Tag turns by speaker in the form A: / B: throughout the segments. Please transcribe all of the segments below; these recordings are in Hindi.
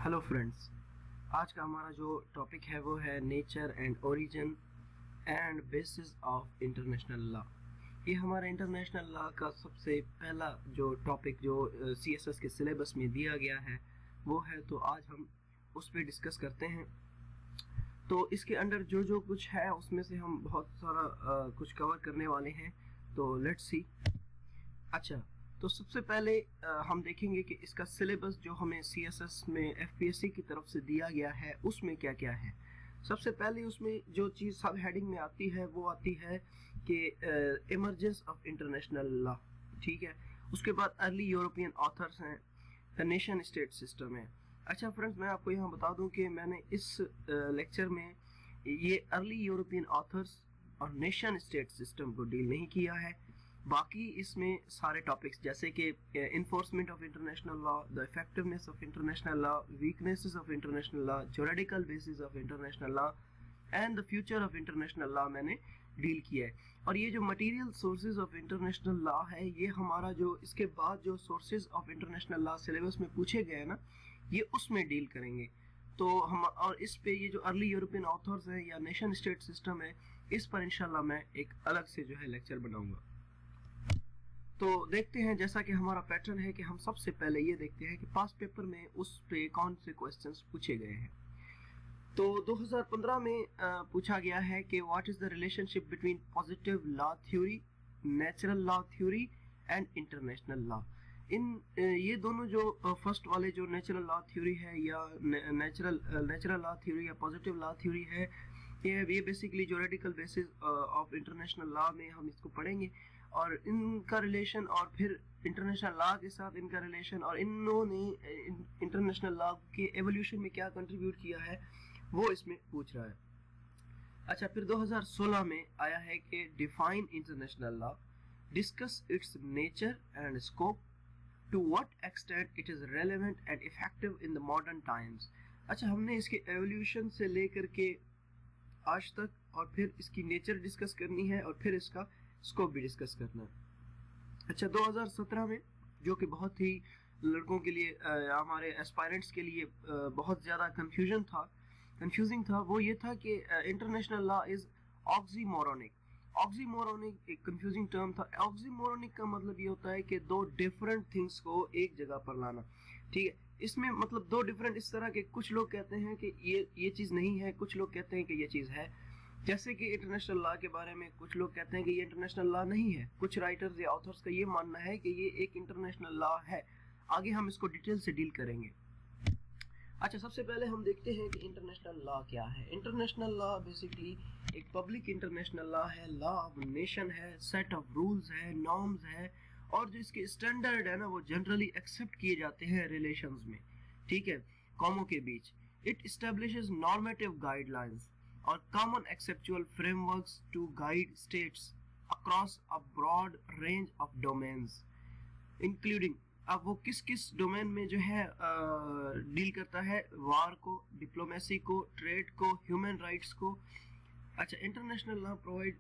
A: हेलो फ्रेंड्स, आज का हमारा जो टॉपिक है वो है nature and origin and bases of international law. ये हमारा इंटरनेशनल लॉ का सबसे पहला जो टॉपिक जो सीएसएस के सिलेबस में दिया गया है वो है, तो आज हम उस पर डिस्कस करते हैं। तो इसके अंडर जो जो कुछ है उसमें से हम बहुत सारा कुछ कवर करने वाले हैं, तो लेट्स सी। अच्छा, तो सबसे पहले हम देखेंगे कि इसका सिलेबस जो हमें सीएसएस में एफपीएससी की तरफ से दिया गया है उसमें क्या क्या है। सबसे पहले उसमें जो चीज़ सब हेडिंग में आती है वो आती है कि इमर्जेंस ऑफ इंटरनेशनल लॉ, ठीक है। उसके बाद अर्ली यूरोपियन ऑथर्स हैं, नेशन स्टेट सिस्टम है। अच्छा फ्रेंड्स, मैं आपको यहाँ बता दूँ कि मैंने इस लेक्चर में ये अर्ली यूरोपियन ऑथर्स और नेशन स्टेट सिस्टम को डील नहीं किया है। बाकी इसमें सारे टॉपिक्स जैसे कि enforcement of international law, the effectiveness of international law, weaknesses of international law, juridical basis of international law and the future of international law मैंने डील किया है। और ये जो material sources of international law है, ये हमारा जो इसके बाद जो sources of international law syllabus में पूछे गए ना, ये उसमें डील करेंगे। तो हम और इस पे ये जो अर्ली यूरोपियन ऑथर्स है या नेशन स्टेट सिस्टम है, इस पर इंशाल्लाह मैं एक अलग से जो है लेक्चर बनाऊंगा। तो देखते हैं, जैसा कि हमारा पैटर्न है कि हम सबसे पहले ये देखते हैं कि पास्ट पेपर में उस पे कौन से क्वेश्चंस पूछे गए हैं। तो 2015 में पूछा गया है कि what is the relationship between positive law theory, natural law theory and international law. इन ये दोनों जो फर्स्ट वाले जो नेचुरल लॉ थ्योरी है या नेचुरल लॉ थ्योरी या पॉजिटिव लॉ थ्योरी है, ये basically juridical basis of international law में हम इसको पढ़ेंगे और इनका रिलेशन और फिर इंटरनेशनल लॉ के साथ इनका रिलेशन और इन्होंने इंटरनेशनल लॉ के एवोल्यूशन में क्या कंट्रीब्यूट किया है वो इसमें पूछ रहा है। अच्छा, फिर 2016 में आया है कि define international law, discuss its nature and scope, to what extent it is relevant and effective in the modern times. अच्छा, हमने इसके एवोल्यूशन से लेकर के आज तक और फिर इसकी नेचर डिस्कस करनी है और फिर इसका स्कोप भी डिस्कस करना है। अच्छा, 2017 में जो कि बहुत ही लड़कों के लिए हमारे एस्पायरेंट्स के लिए बहुत ज़्यादा कंफ्यूजिंग था, वो ये था कि इंटरनेशनल लॉ इज ऑक्सीमोरोनिक। ऑक्सीमोरोनिक एक कंफ्यूजिंग टर्म था। ऑक्सीमोरोनिक का मतलब ये होता है कि दो डिफरेंट थिंग्स को एक जगह पर लाना, ठीक है। इसमें मतलब दो डिफरेंट इस तरह के, कुछ लोग कहते हैं कि ये चीज़ नहीं है, कुछ लोग कहते हैं कि ये चीज़ है। जैसे कि इंटरनेशनल लॉ के बारे में कुछ लोग कहते हैं कि ये इंटरनेशनल लॉ नहीं है, कुछ राइटर्स या ऑथर्स का ये मानना है कि ये एक इंटरनेशनल लॉ है। आगे हम इसको डिटेल से डील करेंगे। अच्छा, सबसे पहले हम देखते हैं कि इंटरनेशनल लॉ क्या है। इंटरनेशनल लॉ बेसिकली एक पब्लिक इंटरनेशनल लॉ है, लॉ ऑफ नेशन है, सेट ऑफ रूल्स है, नॉर्म्स है और जो इसके स्टैंडर्ड है ना वो जनरली एक्सेप्ट किए जाते हैं रिलेशंस में, ठीक है, कौमों के बीच। इट एस्टैब्लिशेस नॉर्मेटिव गाइडलाइंस और common conceptual frameworks to guide states across a broad range of domains including, अब वो किस किस डोमेन में जो है डील करता है, वार को, डिप्लोमेसी को, ट्रेड को, ह्यूमन राइट्स को। अच्छा, international law provide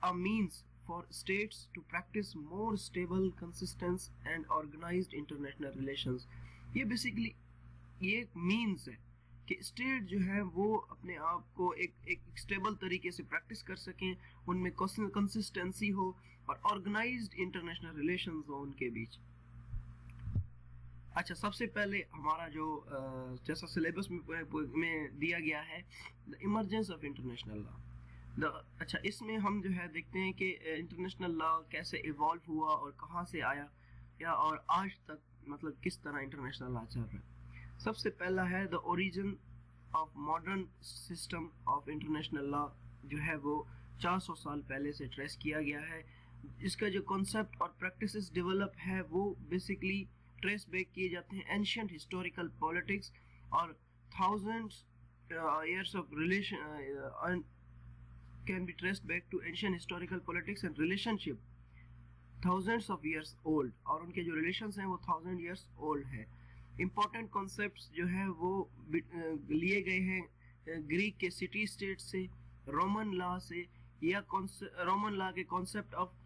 A: a means for states to practice more stable, consistent and organized international relations. ये बेसिकली ये मींस है कि स्टेट जो है वो अपने आप को एक स्टेबल तरीके से प्रैक्टिस कर सकें, उनमें कंसिस्टेंसी हो और ऑर्गेनाइज्ड इंटरनेशनल रिलेशंस हो उनके बीच। अच्छा, सबसे पहले हमारा जो जैसा सिलेबस में दिया गया है, the emergence of international law. अच्छा, इसमें हम जो है देखते हैं कि इंटरनेशनल लॉ कैसे इवॉल्व हुआ और कहाँ से आया या और आज तक मतलब किस तरह इंटरनेशनल लॉ चल रहा है। सबसे पहला है the origin of modern system of international law, जो है वो 400 साल पहले से ट्रेस किया गया है। इसका जो कॉन्सेप्ट और प्रैक्टिसेस डेवलप है वो बेसिकली ट्रेस बैक किए जाते हैं एंशिएंट हिस्टोरिकल पॉलिटिक्स और thousands years of relation can be traced back to ancient historical politics and relationship thousands of years old, और उनके जो relations हैं वो 1000 years old है। important concepts जो है वो लिए गए हैं ग्रीक के सिटी स्टेट से, रोमन लॉ से या रोमन लॉ के कॉन्सेप्ट ऑफ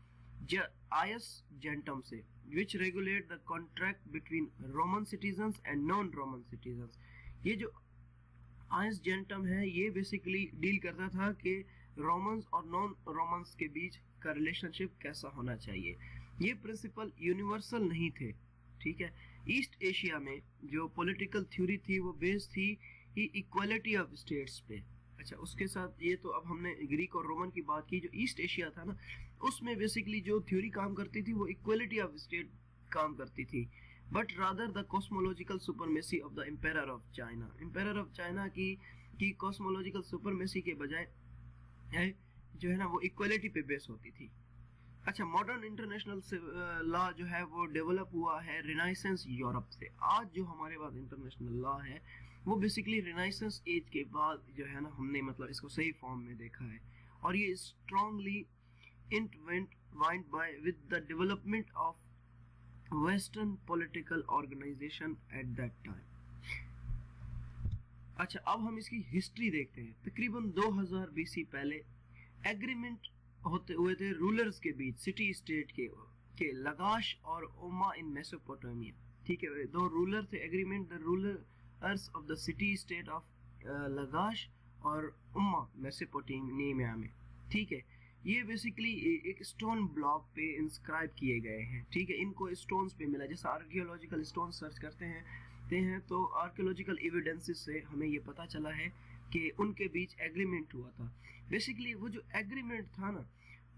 A: आयस जेंटम से। which regulate the contract between Roman citizens and non-Roman citizens. ये जो आइस जेंटम है ये बेसिकली डील करता था कि रोमन्स और नॉन रोमन्स के बीच का रिलेशनशिप कैसा होना चाहिए. ये प्रिंसिपल यूनिवर्सल नहीं थे, ठीक है. ईस्ट एशिया में जो पॉलिटिकल थ्योरी थी वो बेस्ड थी इक्वालिटी ऑफ स्टेट्स पे. अच्छा, उसके साथ ये तो अब हमने ग्रीक और रोमन की बात की. जो ईस्ट एशिया था ना, उसमें बेसिकली जो थ्योरी काम करती थी वो इक्वालिटी ऑफ स्टेट काम करती थी, but rather the cosmological supremacy of the empire of China. Empire of China की कॉस्मोलॉजिकल सुपरमेसी के बजाय जो है ना वो इक्वालिटी पे बेस होती थी. अच्छा, मॉडर्न इंटरनेशनल लॉ जो है वो डेवलप हुआ है रिनाइसेंस यूरोप से. आज जो हमारे पास इंटरनेशनल लॉ है वो बेसिकली रिनाइसेंस एज के बाद जो है ना हमने मतलब इसको सही फॉर्म में देखा है, और ये strongly intertwined by with the development of Western political organization at that time. अच्छा, अब हम इसकी हिस्ट्री देखते हैं. तकरीबन 2000 बीसी पहले एग्रीमेंट होते हुए थे रूलर्स के बीच, सिटी स्टेट के लगाश और ओमा इन मेसोपोटामिया. ठीक है, दो रूलर थे. Agreement the rulers of the city state of Lagash और उम्मा मेसोपोटामिया में. ठीक है, ये बेसिकली एक स्टोन ब्लॉक पे इंस्क्राइब किए गए हैं. ठीक है, इनको स्टोन्स पे मिला. जैसे आर्कियोलॉजिकल स्टोन सर्च करते हैं तो आर्कियोलॉजिकल एविडेंसेस से हमें ये पता चला है कि उनके बीच एग्रीमेंट हुआ था. बेसिकली वो जो एग्रीमेंट था ना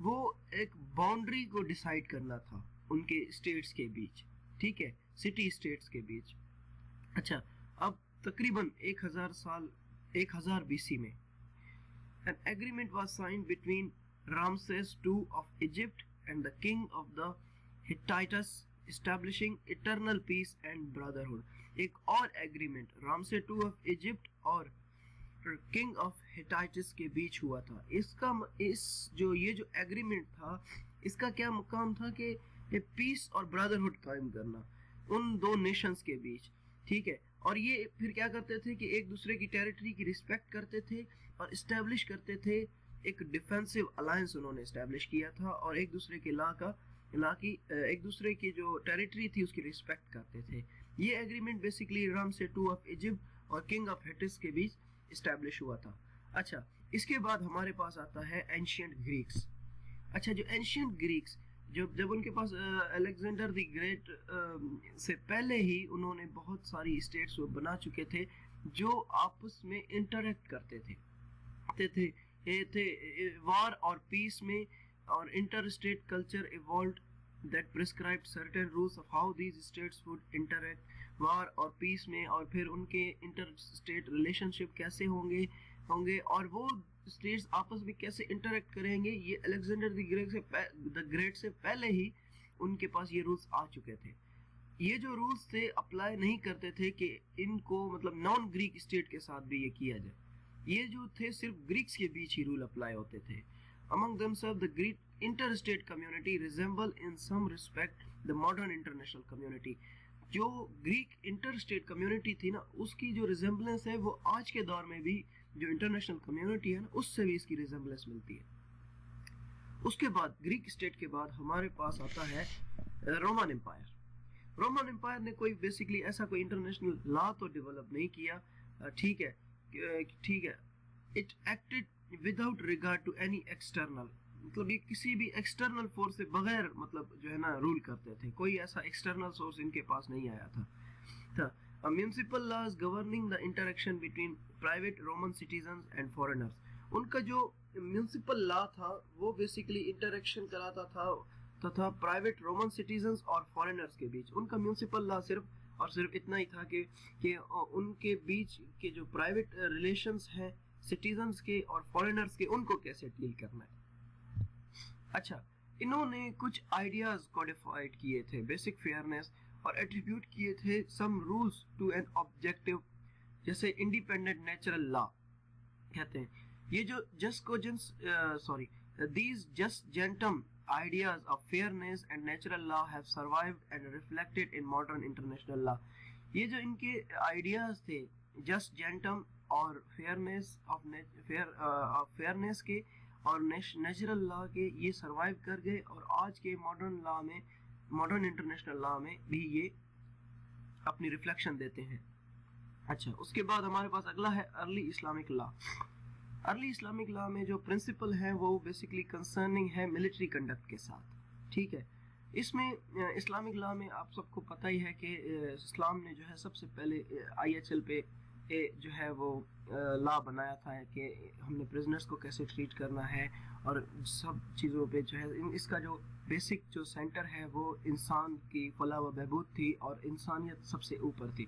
A: वो एक बाउंड्री को डिसाइड करना था उनके स्टेट्स के बीच. ठीक है, सिटी स्टेट्स के बीच. अच्छा, अब तकरीबन 1000 बीसी में an agreement was signed between Ramses II of Egypt and the king of the Hittites establishing eternal peace and brotherhood. एक और agreement Ramsay II of Egypt और किंग ऑफ हिटाइटिस के बीच हुआ था. ये जो एग्रीमेंट था इसका क्या मुकाम था कि पीस और ब्रदरहुड कायम करना उन दो नेशंस के बीच. ठीक है, और ये फिर क्या करते थे कि एक दूसरे की टेरिटरी की रिस्पेक्ट करते थे और इस्टेब्लिश करते थे. एक डिफेंसिव अलायंस उन्होंने इस्टेब्लिश किया था और एक दूसरे के एक दूसरे की जो टेरिटरी थी उसकी रिस्पेक्ट करते थे. ये agreement basically Ramsay II of Egypt और किंग ऑफ हिटिस के बीच इस्टेब्लिश हुआ था. अच्छा, इसके बाद हमारे पास आता है एंशिएंट ग्रीक्स. अच्छा, जो एंशिएंट ग्रीक्स जब उनके पास अलेक्जेंडर द ग्रेट से पहले ही उन्होंने बहुत सारी स्टेट्स बना चुके थे जो आपस में इंटरेक्ट करते थे वार और पीस में, और inter state culture evolved that prescribed certain rules of how these states would interact war और पीस में, और फिर उनके इंटर स्टेट रिलेशनशिप कैसे होंगे और वो स्टेट्स आपस में कैसे इंटरेक्ट करेंगे. ये अलेक्जेंडर द ग्रेट से पहले ही उनके पास ये रूल्स आ चुके थे. ये जो रूल्स थे अप्लाई नहीं करते थे कि इनको मतलब नॉन ग्रीक स्टेट के साथ भी ये किया जाए. ये जो थे सिर्फ ग्रीक्स के बीच ही रूल अप्लाई होते थे. Among themselves, the Greek interstate community resemble in some respect the modern international community. जो ग्रीक इंटरस्टेट कम्युनिटी थी ना उसकी जो रिजेम्बलेंस है वो आज के दौर में भी जो इंटरनेशनल कम्युनिटी है ना उससे भी इसकी रिजेम्बलेंस मिलती है. उसके बाद ग्रीक स्टेट के बाद हमारे पास आता है रोमन एम्पायर. रोमन एम्पायर ने कोई बेसिकली ऐसा कोई इंटरनेशनल लॉ तो डेवलप नहीं किया. ठीक है, it acted without regard to any external, मतलब ये किसी भी एक्सटर्नल फोर्स से बगैर मतलब जो है ना रूल करते थे. कोई ऐसा एक्सटर्नल सोर्स इनके पास नहीं आया था. Municipal laws governing the interaction between private Roman citizens and foreigners. उनका जो म्युनिसिपल लॉ था वो बेसिकली इंटरेक्शन कराता था तथा प्राइवेट रोमन सिटीजन्स और फॉरेनर्स के बीच. उनका म्युनिसिपल लॉ सिर्फ और सिर्फ इतना ही था कि उनके बीच के जो प्राइवेट रिलेशंस हैं सिटीजन्स के और फॉरेनर्स के उनको कैसे डील करना है. अच्छा, इन्होंने कुछ आइडियाज कोडिफाइड किए थे, बेसिक फेयरनेस, और एट्रीब्यूट किए थे some rules to an objective, जैसे इंडिपेंडेंट नेचुरल लॉ कहते हैं. ये जो these jusgentum ideas of fairness and natural law have survived and reflected in modern international law. ये जो इनके आइडियाज थे jusgentum और फेयरनेस के और नेचुरल लॉ के, ये सरवाइव कर गए और आज के मॉडर्न लॉ में मॉडर्न इंटरनेशनल लॉ में भी ये अपनी रिफ्लेक्शन देते हैं। अच्छा, उसके बाद हमारे पास अगला है early Islamic law. Early Islamic law में जो प्रिंसिपल है वो बेसिकली कंसर्निंग है मिलिट्री कंडक्ट के साथ। ठीक है, इसमें इस्लामिक लॉ में आप सबको पता ही है कि इस्लाम ने जो है सबसे पहले IHL पे जो है वो लॉ बनाया था कि हमने प्रिजनर्स को कैसे ट्रीट करना है, और सब चीज़ों पे जो है इसका जो बेसिक जो सेंटर है वो इंसान की फलाह व बहबूद थी और इंसानियत सबसे ऊपर थी।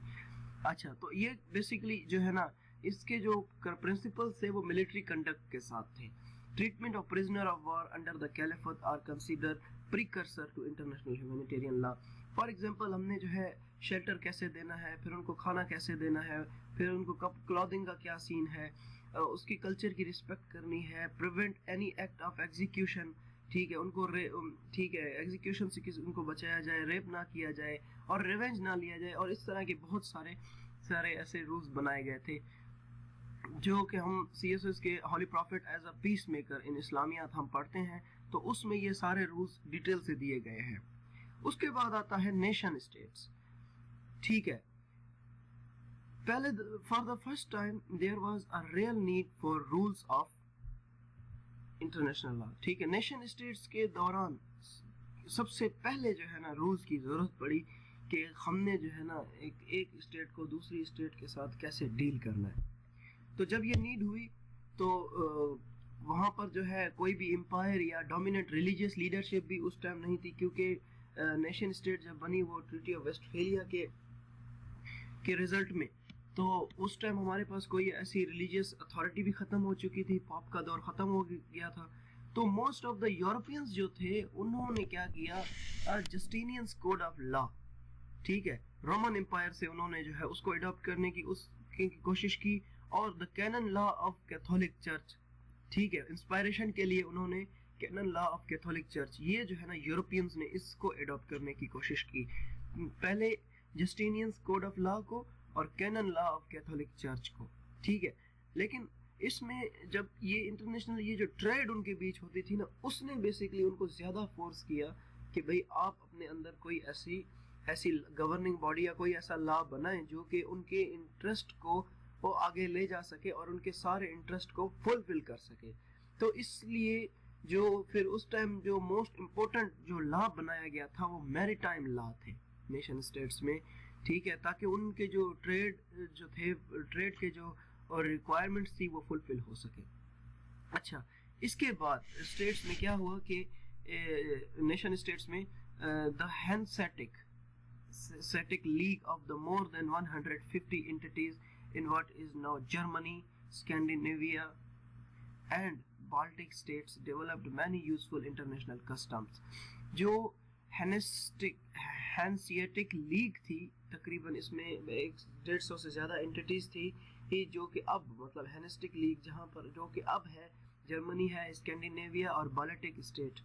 A: अच्छा, तो ये बेसिकली जो है ना, इसके जो प्रिंसिपल्स थे वो मिलिट्री कंडक्ट के साथ थे। Treatment of prisoner of war under the caliphate are consider precursor to international humanitarian law. For example, हमने जो है शेल्टर कैसे देना है, फिर उनको खाना कैसे देना है, फिर उनको कब क्लॉथिंग का क्या सीन है, उसकी कल्चर की रिस्पेक्ट करनी है, prevent any act of execution. ठीक है, उनको ठीक है एग्जीक्यूशन से किसी उनको बचाया जाए, रेप ना किया जाए और रिवेंज ना लिया जाए, और इस तरह के बहुत सारे ऐसे रूल्स बनाए गए थे जो कि हम CSS के holy prophet as a peace maker in Islamiyat हम पढ़ते हैं, तो उसमें ये सारे रूल्स डिटेल से दिए गए हैं। उसके बाद आता है नेशन स्टेट्स। ठीक है, पहले for the first time there was a real need for rules of international law. ठीक है, नेशन स्टेट्स के दौरान सबसे पहले जो है ना रूल्स की जरूरत पड़ी कि हमने जो है ना एक स्टेट को दूसरी स्टेट के साथ कैसे डील करना है। तो जब ये नीड हुई तो वहाँ पर जो है कोई भी एम्पायर या डोमिनेंट रिलीजियस लीडरशिप भी उस टाइम नहीं थी, क्योंकि नेशन स्टेट जब बनी वो ट्रीटी ऑफ वेस्टफेलिया के रिजल्ट में, तो उस टाइम हमारे पास कोई ऐसी रिलीजियस अथॉरिटी भी खत्म हो चुकी थी, पॉप का दौर खत्म हो गया था। तो मोस्ट ऑफ द यूरोपियंस जो थे उन्होंने क्या किया, जस्टिनियंस कोड ऑफ लॉ, ठीक है, रोमन एम्पायर से उन्होंने जो है उसको अडॉप्ट करने की कोशिश की, और the canon law of Catholic church, ठीक है, इंस्पायरेशन के लिए उन्होंने canon law of Catholic church, ये जो है ना यूरोपियंस ने इसको अडॉप्ट करने की कोशिश की, पहले जस्टिनियंस कोड ऑफ लॉ को और canon law of Catholic church को। ठीक है, लेकिन इसमें जब ये इंटरनेशनल ये जो ट्रेड उनके बीच होती थी ना, उसने बेसिकली उनको ज्यादा फोर्स किया कि भाई आप अपने अंदर कोई ऐसी गवर्निंग बॉडी या कोई ऐसा लॉ बनाएं जो कि उनके इंटरेस्ट को वो आगे ले जा सके और उनके सारे इंटरेस्ट को फुलफिल कर सके। तो इसलिए जो फिर उस टाइम जो मोस्ट इम्पोर्टेंट जो लॉ बनाया गया था वो मैरीटाइम लॉ थे नेशन स्टेट्स में। ठीक है, ताकि उनके जो ट्रेड के जो और रिक्वायरमेंट्स थी वो फुलफिल हो सके। अच्छा, इसके बाद स्टेट्स में क्या हुआ कि नेशन स्टेट्स में the Hanseatic league of the more than 150 entities in what is now Germany, Scandinavia and Baltic states developed many useful international customs। जो हैंसिएटिक लीग थी, तकरीबन इसमें 150 से ज़्यादा एंटिटीज थी, जो कि अब मतलब हैंसिएटिक लीग जहाँ पर जो कि अब है जर्मनी है, स्कैंडिनेविया और बाल्टिक स्टेट,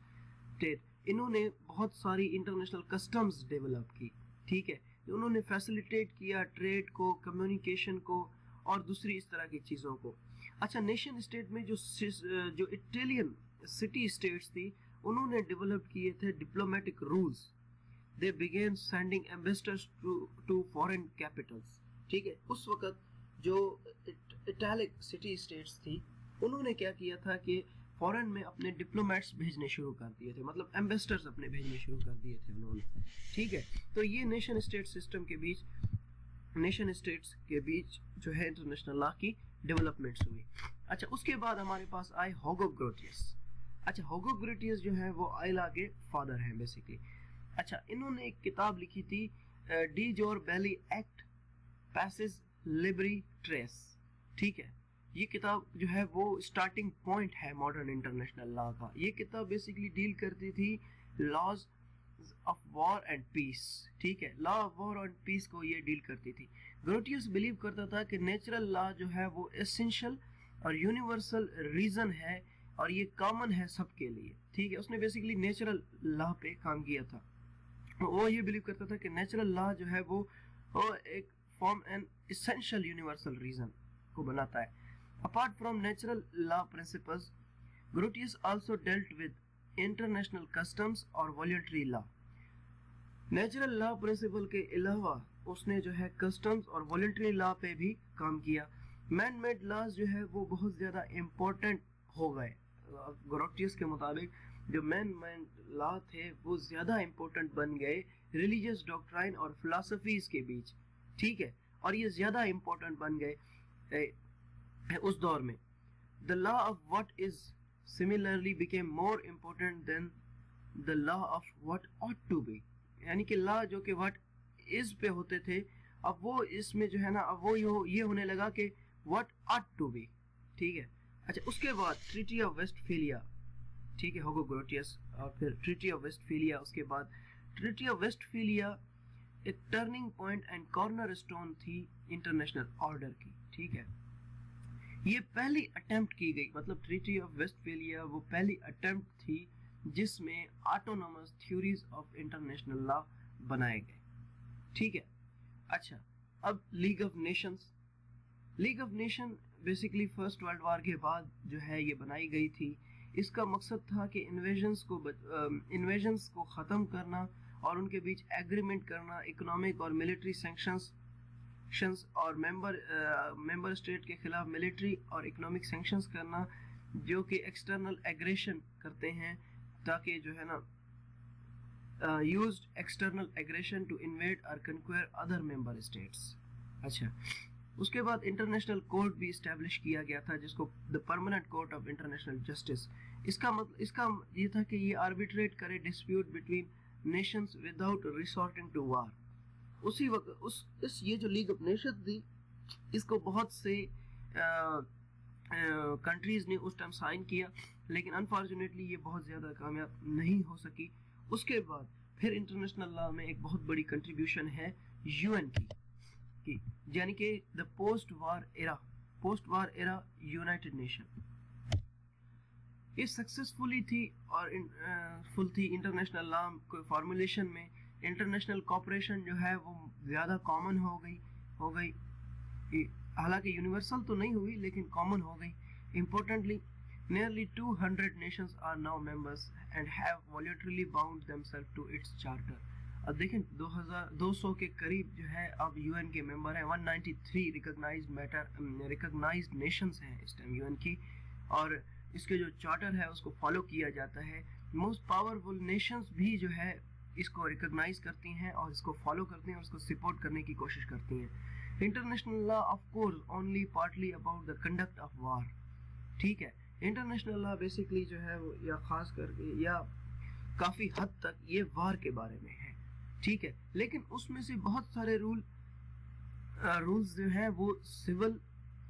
A: इन्होंने बहुत सारी इंटरनेशनल कस्टम्स डेवलप की। ठीक है, उन्होंने फैसिलिटेट किया ट्रेड को, कम्युनिकेशन को और दूसरी इस तरह की चीज़ों को। अच्छा, नेशन स्टेट में जो इटालियन सिटी स्टेट्स थी उन्होंने डेवलप किए थे diplomatic rules. They began sending ambassadors to foreign capitals. ठीक है, उस वक्त जो इटालिक सिटी स्टेट्स थी उन्होंने क्या किया था कि फॉरेन में अपने डिप्लोमेट्स भेजने शुरू कर दिए थे, मतलब एम्बेसडर्स अपने भेजने शुरू कर दिए थे उन्होंने। ठीक है, तो ये नेशन स्टेट सिस्टम के बीच जो है इंटरनेशनल लॉ की डेवलपमेंट्स हुई। अच्छा, उसके बाद हमारे पास आए होगो ग्रोटियस। अच्छा, होगो ग्रोटियस जो है वो आइला के फादर हैं बेसिकली। अच्छा, इन्होंने एक किताब लिखी थी de jure belli ac pacis libri tres. ठीक है, ये किताब जो है वो स्टार्टिंग पॉइंट है मॉडर्न इंटरनेशनल लॉ का। ये किताब बेसिकली डील करती थी laws of war and peace. ठीक है, law of war and peace को ये डील करती थी। ग्रोटियस बिलीव करता था कि नेचुरल लॉ जो है वो एसेंशियल और यूनिवर्सल रीजन है और ये कॉमन है सबके लिए। ठीक है, उसने बेसिकली नेचुरल लॉ पे काम किया था। वो ये बिलीव करता था कि नेचुरल लॉ जो है वो एक form an essential universal reason को बनाता है। Apart from natural law principles, Grotius also dealt with international customs or voluntary law। Natural law principal के अलावा उसने जो है कस्टम्स और वॉलंटरी लॉ पे भी काम किया। मैन मेड लॉज जो है वो बहुत ज़्यादा इम्पोर्टेंट हो गए। ग्रोटियस के मुताबिक जो मैन मेड लॉ थे वो ज़्यादा इम्पोर्टेंट बन गए रिलीजियस डॉक्ट्राइन और फिलोसफीज के बीच, ठीक है, और ये ज़्यादा इम्पोर्टेंट बन गए उस दौर में। The law of what is similarly became more important than the law of what ought to be, यानी कि लॉ जो कि व्हाट इज पे होते थे अब वो इसमें जो है ना अब वो ये होने लगा कि व्हाट ऑट टू बी, ठीक है। अच्छा, उसके बाद ट्रीटी ऑफ वेस्टफेलिया, ठीक है, होगो ग्रोटियस, और फिर ट्रीटी ऑफ वेस्टफेलिया। उसके बाद ट्रीटी ऑफ वेस्टफेलिया एक turning point and corner stone थी इंटरनेशनल ऑर्डर की, ठीक है। ये पहली अटेम्प्ट की गई, मतलब ट्रीटी ऑफ वेस्टफेलिया वो पहली अटेम्प्ट थी जिसमें autonomous theories of international law बनाए गए, ठीक है। अच्छा, अब league of Nations. League of nation basically first world war के बाद जो है ये बनाई गई थी। इसका मकसद था कि इन्वेजन्स को ख़त्म करना और उनके बीच एग्रीमेंट करना, इकोनॉमिक और मिलिट्री सैंक्शंस और मेंबर स्टेट के खिलाफ मिलिट्री और इकोनॉमिक सैंक्शंस करना जो कि एक्सटर्नल एग्रेशन करते हैं, ताकि जो है ना used external aggression to invade और कंक्वेयर अदर मेंबर स्टेट्स। अच्छा, उसके बाद इंटरनेशनल कोर्ट भी इस्टेब्लिश किया गया था जिसको the permanent court of international justice. इसका ये था कि ये आर्बिट्रेट करे dispute between nations without resorting to war. उसी वक्त ये जो लीग ऑफ नेशंस थी इसको बहुत से कंट्रीज ने उस टाइम साइन किया, लेकिन अनफॉर्चुनेटली ये बहुत ज़्यादा कामयाब नहीं हो सकी। उसके बाद फिर इंटरनेशनल लॉ में एक बहुत बड़ी कंट्रीब्यूशन है यूएन की, यानी कि the post war era United nation. ये सक्सेसफुली थी और फुल थी इंटरनेशनल लॉ को फॉर्मुलेशन में। इंटरनेशनल कॉपरेशन जो है वो ज़्यादा कॉमन हो गई, हालांकि यूनिवर्सल तो नहीं हुई लेकिन कॉमन हो गई। Importantly nearly 200 nations are now members and have voluntarily bound themselves to its charter। अब देखें 200 के करीब जो है अब यूएन के मेंबर हैं। 193 रिकॉग्नाइज्ड नेशंस हैं इस टाइम यूएन की, और इसके जो चार्टर है उसको फॉलो किया जाता है। मोस्ट पावरफुल नेशंस भी जो है इसको रिकॉग्नाइज करती हैं और इसको फॉलो करती हैं और इसको सपोर्ट करने की कोशिश करती हैं। International law of course only partly about the conduct of war, ठीक है। इंटरनेशनल लॉ बेसिकली जो है वो या खास करके या काफ़ी हद तक ये वार के बारे में है, ठीक है, लेकिन उसमें से बहुत सारे रूल्स जो हैं वो सिविल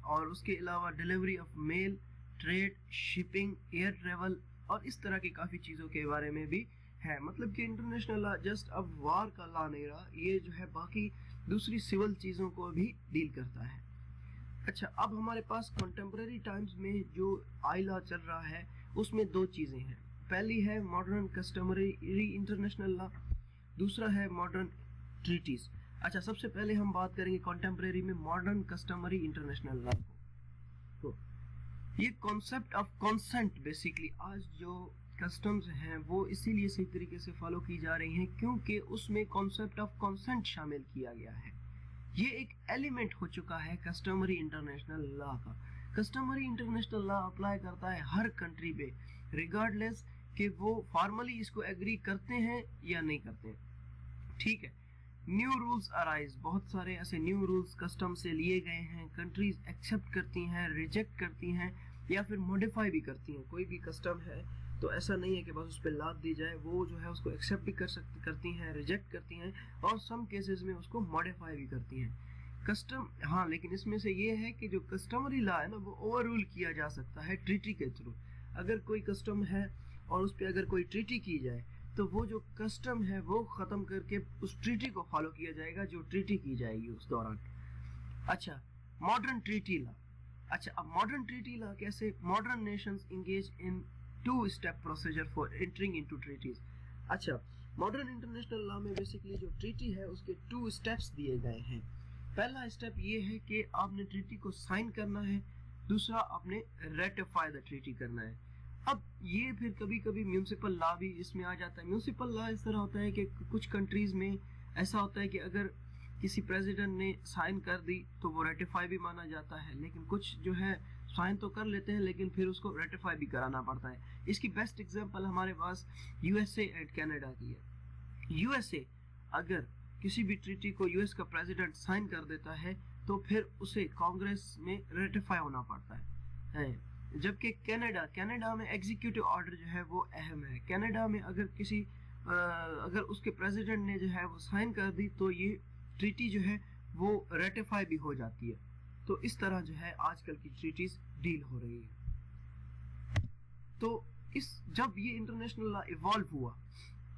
A: और उसके अलावा delivery of male, trade, shipping, air travel और इस तरह की काफ़ी चीज़ों के बारे में भी है। मतलब कि इंटरनेशनल लॉ जस्ट अब वार का लॉ नहीं रहा, ये जो है बाकी दूसरी सिविल चीज़ों को भी डील करता है। अच्छा, अब हमारे पास कंटेम्प्रेरी टाइम्स में जो आई लॉ चल रहा है उसमें दो चीज़ें हैं। पहली है मॉडर्न कस्टमरी इंटरनेशनल लॉ, दूसरा है मॉडर्न ट्रीटीज। अच्छा, सबसे पहले हम बात करेंगे कंटेम्प्रेरी में मॉडर्न कस्टमरी इंटरनेशनल लॉ को। तो ये कॉन्सेप्ट ऑफ कंसेंट बेसिकली आज जो कस्टम्स हैं वो इसीलिए सही तरीके से फॉलो की जा रही हैं क्योंकि उसमें कॉन्सेप्ट ऑफ कंसेंट शामिल किया गया है। ये एक एलिमेंट हो चुका है कस्टमरी इंटरनेशनल लॉ का। कस्टमरी इंटरनेशनल लॉ अप्लाई करता है हर कंट्री पे रिगार्डलेस कि वो फॉर्मली इसको एग्री करते हैं या नहीं करते हैं, ठीक है। न्यू रूल्स अराइज, बहुत सारे ऐसे न्यू रूल्स कस्टम से लिए गए हैं, कंट्रीज एक्सेप्ट करती हैं, रिजेक्ट करती हैं या फिर मॉडिफाई भी करती हैं। कोई भी कस्टम है तो ऐसा नहीं है कि बस उस पर लाद दी जाए, वो जो है उसको एक्सेप्ट भी करती हैं, रिजेक्ट करती हैं और सम केसेस में उसको मॉडिफाई भी करती हैं। कस्टम, हाँ, लेकिन इसमें से ये है कि जो कस्टमरी लॉ है ना वो ओवर रूल किया जा सकता है ट्रीटी के थ्रू। अगर कोई कस्टम है और उस पर अगर कोई ट्रीटी की जाए तो वो जो कस्टम है वो ख़त्म करके उस ट्रीटी को फॉलो किया जाएगा जो ट्रीटी की जाएगी उस दौरान। अच्छा, मॉडर्न ट्रीटी लॉ। अच्छा, अब मॉडर्न ट्रीटी लॉ कैसे? Modern Nations engage in 2-step procedure for entering into treaties। अच्छा, मॉडर्न इंटरनेशनल लॉ में बेसिकली जो ट्रीटी है उसके 2 स्टेप्स दिए गए हैं। पहला स्टेप ये है कि आपने ट्रीटी को साइन करना है, दूसरा आपने रेटिफाई द ट्रीटी करना है। अब ये फिर कभी कभी म्यूनिसिपल लॉ भी इसमें आ जाता है। म्यूनिसिपल लॉ इस तरह होता है कि कुछ कंट्रीज में ऐसा होता है कि अगर किसी प्रेसिडेंट ने साइन कर दी तो वो रेटिफाई भी माना जाता है, लेकिन कुछ जो है साइन तो कर लेते हैं लेकिन फिर उसको रेटिफाई भी कराना पड़ता है। इसकी बेस्ट एग्जांपल हमारे पास यूएसए एंड कनाडा की है। यूएसए अगर किसी भी ट्रीटी को यूएस का प्रेसिडेंट साइन कर देता है तो फिर उसे कांग्रेस में रेटिफाई होना पड़ता है। जबकि कनाडा में एग्जीक्यूटिव ऑर्डर जो है वो अहम है। कनाडा में अगर उसके प्रेसिडेंट ने जो है वो साइन कर दी तो ये ट्रीटी जो है वो रेटिफाई भी हो जाती है। तो इस तरह जो है आजकल की ट्रीटीज डील हो रही है। तो जब ये इंटरनेशनल लॉ इवॉल्व हुआ,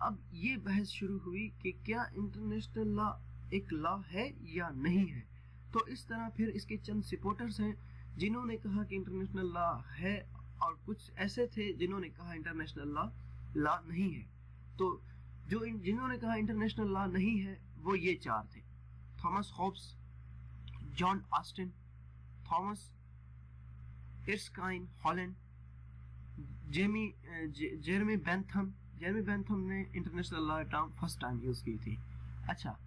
A: अब ये बहस शुरू हुई कि क्या इंटरनेशनल लॉ एक लॉ है या नहीं है। तो इस तरह फिर इसके चंद सपोर्टर्स हैं जिन्होंने कहा कि इंटरनेशनल लॉ है, और कुछ ऐसे थे जिन्होंने कहा इंटरनेशनल लॉ नहीं है। तो जिन्होंने कहा इंटरनेशनल लॉ नहीं है वो ये चार थे: Thomas Hobbes, John Austin, Thomas Erskine Holland, Jeremy Bentham ने international law term first time use की थी। अच्छा,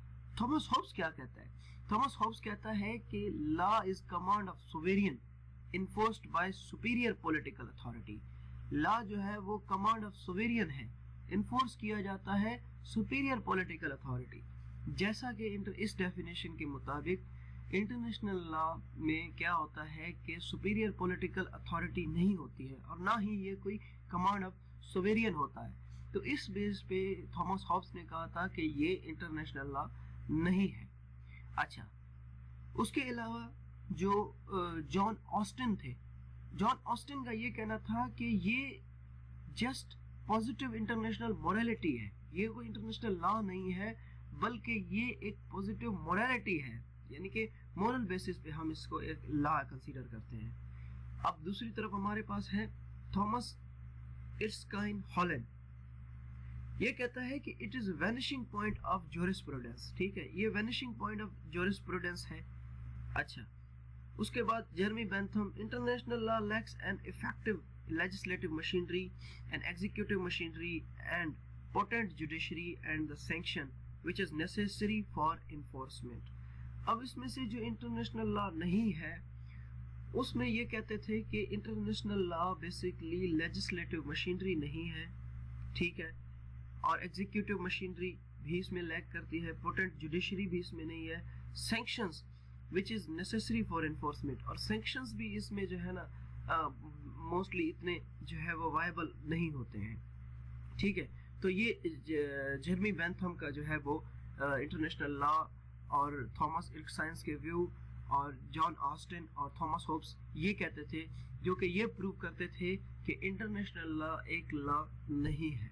A: थॉमस हॉब्स क्या कहता है? थॉमस हॉब्स कहता है कि law is command of sovereign enforced by superior political authority. Law जो है वो कमांड ऑफ सोवेरियन है, इन्फोर्स किया जाता है सुपीरियर पॉलिटिकल अथॉरिटी। जैसा कि इस डेफिनेशन के मुताबिक इंटरनेशनल लॉ में क्या होता है कि सुपीरियर पॉलिटिकल अथॉरिटी नहीं होती है और ना ही ये कोई कमांड ऑफ सोवेरियन होता है। तो इस बेस पे थॉमस हॉब्स ने कहा था कि ये इंटरनेशनल लॉ नहीं है। अच्छा, उसके अलावा जो जॉन ऑस्टिन थे, जॉन ऑस्टिन का ये कहना था कि ये जस्ट पॉजिटिव इंटरनेशनल मोरालिटी है, ये कोई इंटरनेशनल लॉ नहीं है बल्कि ये एक पॉजिटिव मोरालिटी है, यानी कि मोरल बेसिस पे हम इसको एक लॉ कंसीडर करते हैं। अब दूसरी तरफ हमारे पास है थॉमस इर्स्काइन हॉलैंड। ये कहता है कि it is vanishing point of jurisprudence. ठीक है, ये वैनिशिंग पॉइंट ऑफ ज्यूरिस्प्रूडेंस है। अच्छा, उसके बाद Jeremy Bentham, international law lakhs an effective legislative machinery and executive machinery and potent judiciary and the sanction which is necessary for enforcement। अब इसमें से जो इंटरनेशनल लॉ नहीं है उसमें ये कहते थे कि international law basically legislative machinery नहीं है, ठीक है, और एग्जीक्यूटिव मशीनरी भी इसमें लैक करती है, पोटेंट जुडिशरी भी इसमें नहीं है, sanctions which is necessary for enforcement, और सैंक्शंस भी इसमें जो है ना मोस्टली इतने जो है वो वायबल नहीं होते हैं। ठीक है, तो ये जेरेमी बेंथम का जो है वो इंटरनेशनल लॉ और थॉमस इर्स्काइन के व्यू और जॉन ऑस्टिन और थॉमस हॉब्स ये कहते थे, जो कि ये प्रूव करते थे कि इंटरनेशनल लॉ एक लॉ नहीं है।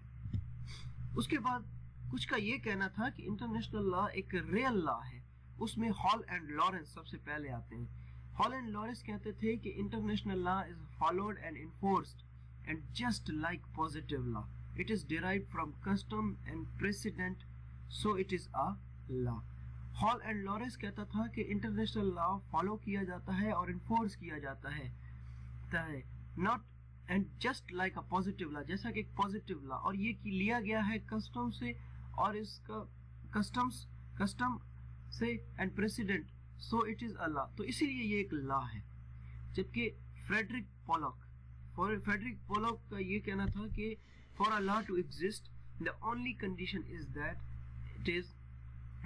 A: उसके बाद कुछ का ये कहना था कि इंटरनेशनल लॉ एक रियल लॉ है। उसमें हॉल एंड लॉरेंस सबसे पहले आते हैं। हॉल एंड लॉरेंस कहते थे कि international law is followed and enforced and just like positive law, it is derived from custom and president, so it is a law. Hall and Lawrence कहता था कि इंटरनेशनल लॉ फॉलो किया जाता है और इन्फोर्स किया जाता है, not and just like a positive law, जैसा कि एक पॉजिटिव लॉ, और ये लिया गया है कस्टम से, और इसका कस्टम से and president, so it is a law, तो इसीलिए ये एक लॉ है। जबकि फ्रेडरिक पोलॉक का ये कहना था कि for a law to exist the only condition is that it is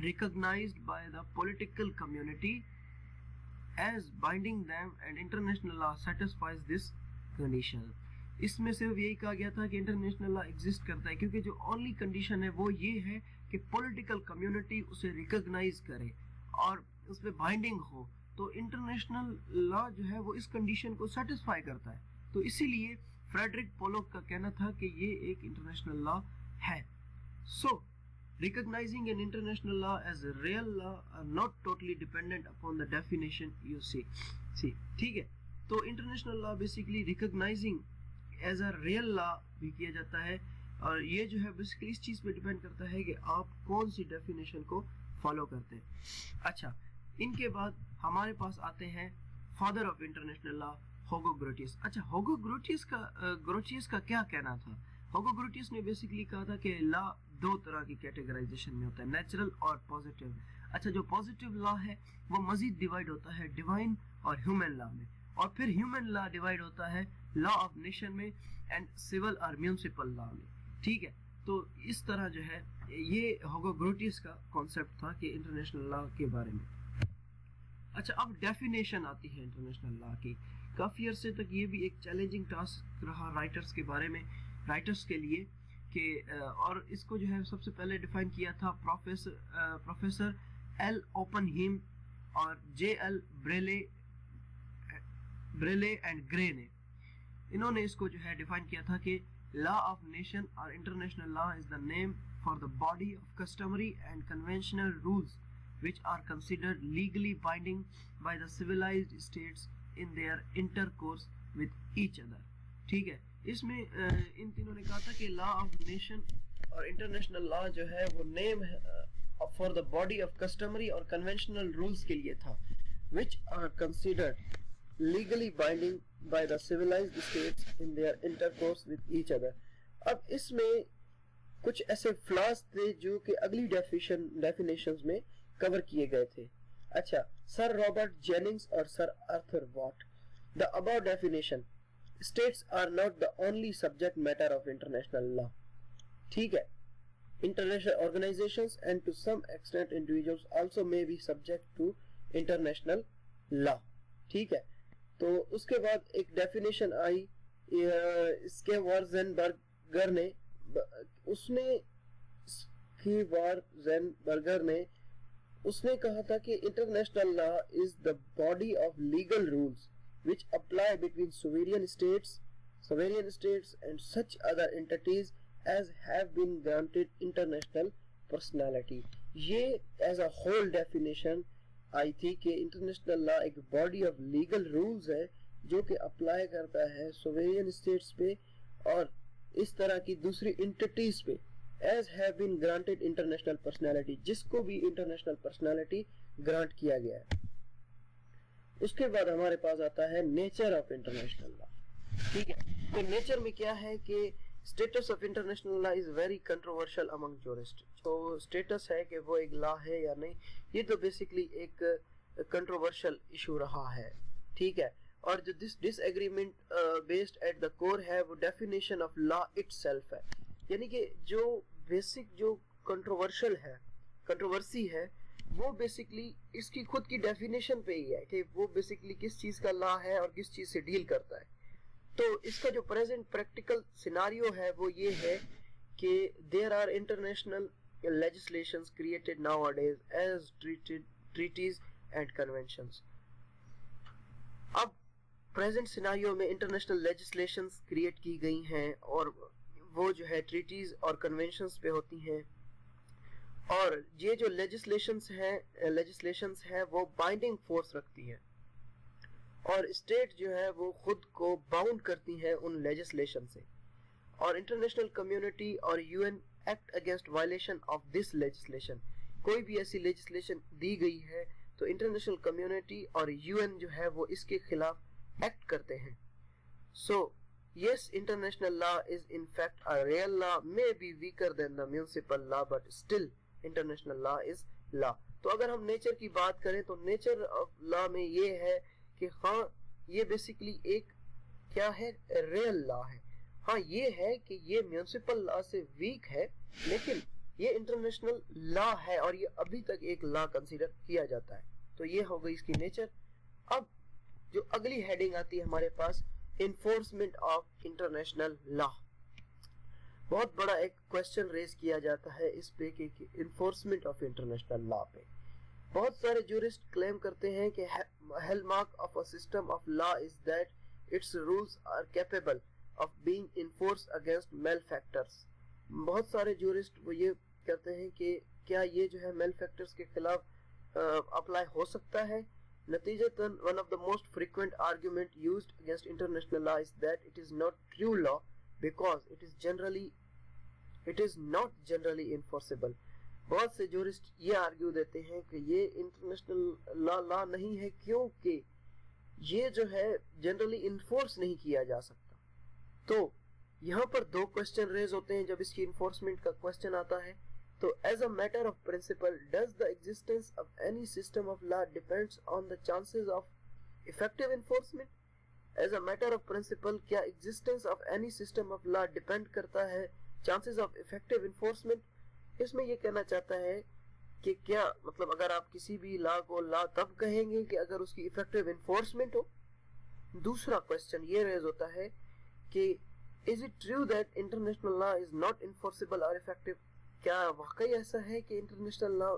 A: recognized by the political community as binding them and international law satisfies this condition। इसमें सिर्फ यही कहा गया था कि इंटरनेशनल लॉ एग्जिस्ट करता है क्योंकि जो ओनली कंडीशन है वो ये है कि पॉलिटिकल कम्युनिटी उसे रिकॉग्नाइज करे और उस पर बाइंडिंग हो, तो इंटरनेशनल लॉ जो है वो इस कंडीशन को सेटिस्फाई करता है। तो इसीलिए फ्रेडरिक पोलॉक का कहना था कि ये एक इंटरनेशनल लॉ है। सो recognizing an international law as a real law are not totally dependent upon the definition you see, ठीक है, तो international law basically recognizing as a real law भी किया जाता है, और ये जो है बेसिकली इस चीज पे डिपेंड करता है कि आप कौन सी डेफिनेशन को फॉलो करते हैं। अच्छा, इनके बाद हमारे पास आते हैं फादर ऑफ इंटरनेशनल लॉ, होगो ग्रोटियस। अच्छा, होगो ग्रोटियस का क्या कहना था? होगो ग्रोटियस ने बेसिकली कहा था कि लॉ दो तरह की कैटेगराइजेशन में होता है, नेचुरल और पॉजिटिव। अच्छा, जो पॉजिटिव लॉ है वो मजीद डिवाइड होता है डिवाइन और ह्यूमन लॉ में, और फिर ह्यूमन लॉ डिवाइड होता है लॉ ऑफ नेशन में एंड सिविल और म्यूनिसिपल लॉ में। ठीक है, तो इस तरह जो है ये होगो ग्रोटियस का कॉन्सेप्ट था कि इंटरनेशनल लॉ के बारे में। अच्छा, अब डेफिनेशन आती है इंटरनेशनल लॉ की। काफ़ी अरसे तक ये भी एक चैलेंजिंग टास्क रहा राइटर्स के लिए कि और इसको जो है सबसे पहले डिफाइन किया था प्रोफेसर एल ओपनहीम और J L Braille and grey ने। इन्होंने इसको जो है डिफाइन किया था कि लॉ ऑफ नेशन और international law is the name for the body of customary and conventional rules which are considered legally binding by the civilized states in their intercourse with each other। ठीक है, इसमें इन तीनों ने कहा था कि लॉ ऑफ नेशन और इंटरनेशनल लॉ जो है वो name for the body of customary और कन्वेंशनल रूल्स के लिए था, which are considered legally binding by the civilized states in their intercourse with each other। अब इसमें कुछ ऐसे फ्लॉज थे जो कि अगली डेफिनेशंस में कवर किए गए थे। अच्छा, सर रॉबर्ट जेनिंग्स और sir Arthur Watt. The above definition states are not the only subject matter of international law. ठीक है, international organizations and to some extent individuals also may be subject to international law. ठीक है, तो उसके बाद एक डेफिनेशन आई इसके वार्जेनबर्गर ने, उसने कहा था कि international law is the body of legal rules which apply between sovereign states and such other entities as have been granted international personality। ये एज अ होल डेफिनेशन आई थी कि इंटरनेशनल लॉ एक बॉडी ऑफ लीगल रूल्स है जो कि अप्लाई करता है सोवेरियन स्टेट्स पे और इस तरह की दूसरी एंटिटीज पे as have been granted international personality, जिसको भी इंटरनेशनल पर्सनालिटी ग्रांट किया गया है। उसके बाद हमारे पास आता है नेचर ऑफ इंटरनेशनल लॉ। ठीक है, तो नेचर में क्या है कि status of international law is very controversial among jurist. जो स्टेटस है कि वो एक लॉ है या नहीं, ये तो बेसिकली एक कंट्रोवर्शियल इशू रहा है। ठीक है, और जो disagreement based at the core है वो डेफिनेशन ऑफ लॉ इटसेल्फ है। यानी कि जो बेसिक जो कंट्रोवर्सी है वो बेसिकली इसकी खुद की डेफिनेशन पे ही है कि वो बेसिकली किस चीज का लॉ है और किस चीज से डील करता है। तो इसका जो प्रेजेंट प्रैक्टिकल सिनारियो है वो ये है कि there are international legislations created nowadays as treaties and conventions। अब प्रेजेंट सिनारियो में इंटरनेशनल लेजिस्लेशंस क्रिएट की गई हैं और वो जो है ट्रीटीज और कन्वेंशंस पे होती हैं, और ये जो लेजिस्लेशंस हैं वो बाइंडिंग फोर्स रखती हैं और स्टेट जो है वो खुद को बाउंड करती हैं उन लेजिस्लेशन से, और इंटरनेशनल कम्युनिटी और UN act against violation of this legislation. कोई भी ऐसी लेजिस्लेशन दी गई है तो इंटरनेशनल कम्युनिटी और यूएन जो है वो इसके खिलाफ एक्ट करते हैं। सो yes, international law is in fact a real law, may be weaker than the municipal law, but still international law is law। तो अगर हम नेचर की बात करें तो नेचर ऑफ लॉ में ये है कि हाँ ये बेसिकली एक क्या है, रियल लॉ है। हाँ ये है कि ये म्यूनिसिपल लॉ से वीक है लेकिन ये इंटरनेशनल लॉ है और ये अभी तक एक लॉ कंसीडर किया जाता है। तो ये हो गई इसकी नेचर। अब जो अगली हेडिंग आती है हमारे पास, इन्फोर्समेंट ऑफ इंटरनेशनल लॉ। बहुत बड़ा एक क्वेश्चन रेज किया जाता है इस पे कि इन्फोर्समेंट ऑफ इंटरनेशनल लॉ पे। बहुत सारे जूरिस्ट क्लेम करते हैं कि hallmark of a system of law is that its rules are capable of being enforced against malefactors. बहुत सारे जूरिस्ट वो ये कहते हैं कि क्या ये जो है मैलफैक्टर्स के खिलाफ अप्लाई हो सकता है। नतीजतन one of the most frequent argument used against international law is that it is not true law because it is not generally enforceable। बहुत से जूरिस्ट ये आर्ग्यू देते हैं कि ये इंटरनेशनल लॉ नहीं है क्योंकि ये जो है जनरली इन्फोर्स नहीं किया जा सकता। तो यहाँ पर दो क्वेश्चन रेज होते हैं जब इसकी इन्फोर्समेंट का क्वेश्चन आता है। तो as a matter of principle does the existence of any system of law depends on the chances of effective enforcement. As a matter of principle क्या existence of any system of law depend करता है चांसेस ऑफ इफेक्टिव इन्फोर्समेंट। इसमें ये कहना चाहता है कि क्या मतलब अगर आप किसी भी लॉ को लॉ तब कहेंगे कि अगर उसकी इफेक्टिव इन्फोर्समेंट हो। दूसरा क्वेश्चन ये रेज होता है कि is it true that international law is not enforceable और इफेक्टिव। क्या वाकई ऐसा है कि इंटरनेशनल लॉ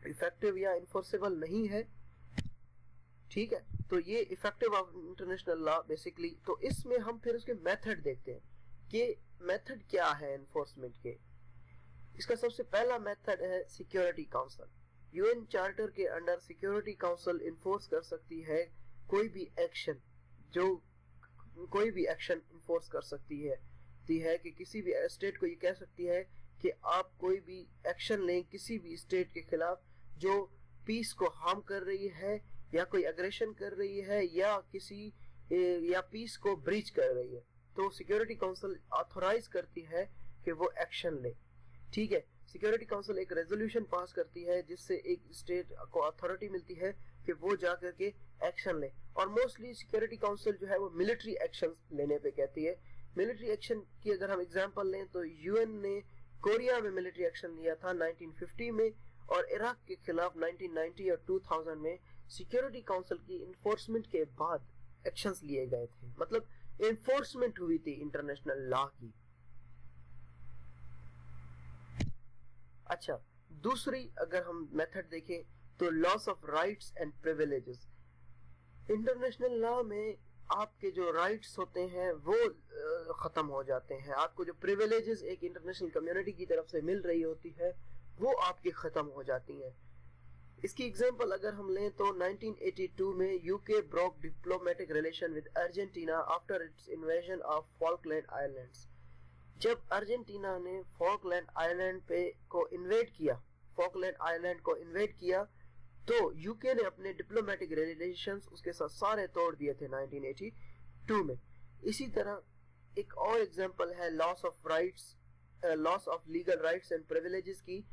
A: इफेक्टिव या इन्फोर्सेबल नहीं है। ठीक है, तो ये effective of international law basically. तो इसमें हम फिर उसके मेथड देखते हैं कि मेथड क्या है एनफोर्समेंट के। इसका सबसे पहला मेथड है सिक्योरिटी काउंसिल। यूएन चार्टर के अंडर सिक्योरिटी काउंसिल इन्फोर्स कर सकती है कोई भी एक्शन, जो कोई भी एक्शन इन्फोर्स कर सकती है कि किसी भी स्टेट को ये कह सकती है कि आप कोई भी एक्शन लें किसी भी स्टेट के खिलाफ जो पीस को हार्म कर रही है या कोई अग्रेशन कर रही है या किसी या पीस को ब्रीच कर रही है। तो सिक्योरिटी काउंसिल ऑथोराइज करती है कि वो एक्शन ले। ठीक है, सिक्योरिटी काउंसिल एक रेजोल्यूशन पास करती है जिससे एक स्टेट को अथॉरिटी मिलती है कि वो जाकर के एक्शन ले। और मोस्टली सिक्योरिटी काउंसिल जो है वो मिलिट्री एक्शन लेने पे कहती है। मिलिट्री एक्शन की अगर हम एग्जांपल लें तो यूएन ने कोरिया में मिलिट्री एक्शन लिया था 1950 में, और इराक के खिलाफ 1990 और 2000 में सिक्योरिटी काउंसिल की इन्फोर्समेंट के बाद एक्शंस लिए गए थे। मतलब इन्फोर्समेंट हुई थी इंटरनेशनल लॉ की। अच्छा, दूसरी अगर हम मेथड देखें तो loss of rights and privileges. International law में आपके जो राइट्स होते हैं वो खत्म हो जाते हैं। आपको जो प्रिविलेजेस एक इंटरनेशनल कम्युनिटी की तरफ से मिल रही होती है वो आपकी खत्म हो जाती हैं। इसकी एग्जांपल अगर हम लें तो 1982 में UK broke diplomatic relation with Argentina after its invasion of Falkland islands. जब अर्जेंटीना ने फॉल्कलैंड आइलैंड को इन्वेड किया तो यूके ने अपने डिप्लोमेटिक रिलेशंस उसके साथ सारे तोड़ दिए थे 1982 में। इसी तरह एक और एग्जांपल है loss of legal rights and privileges की।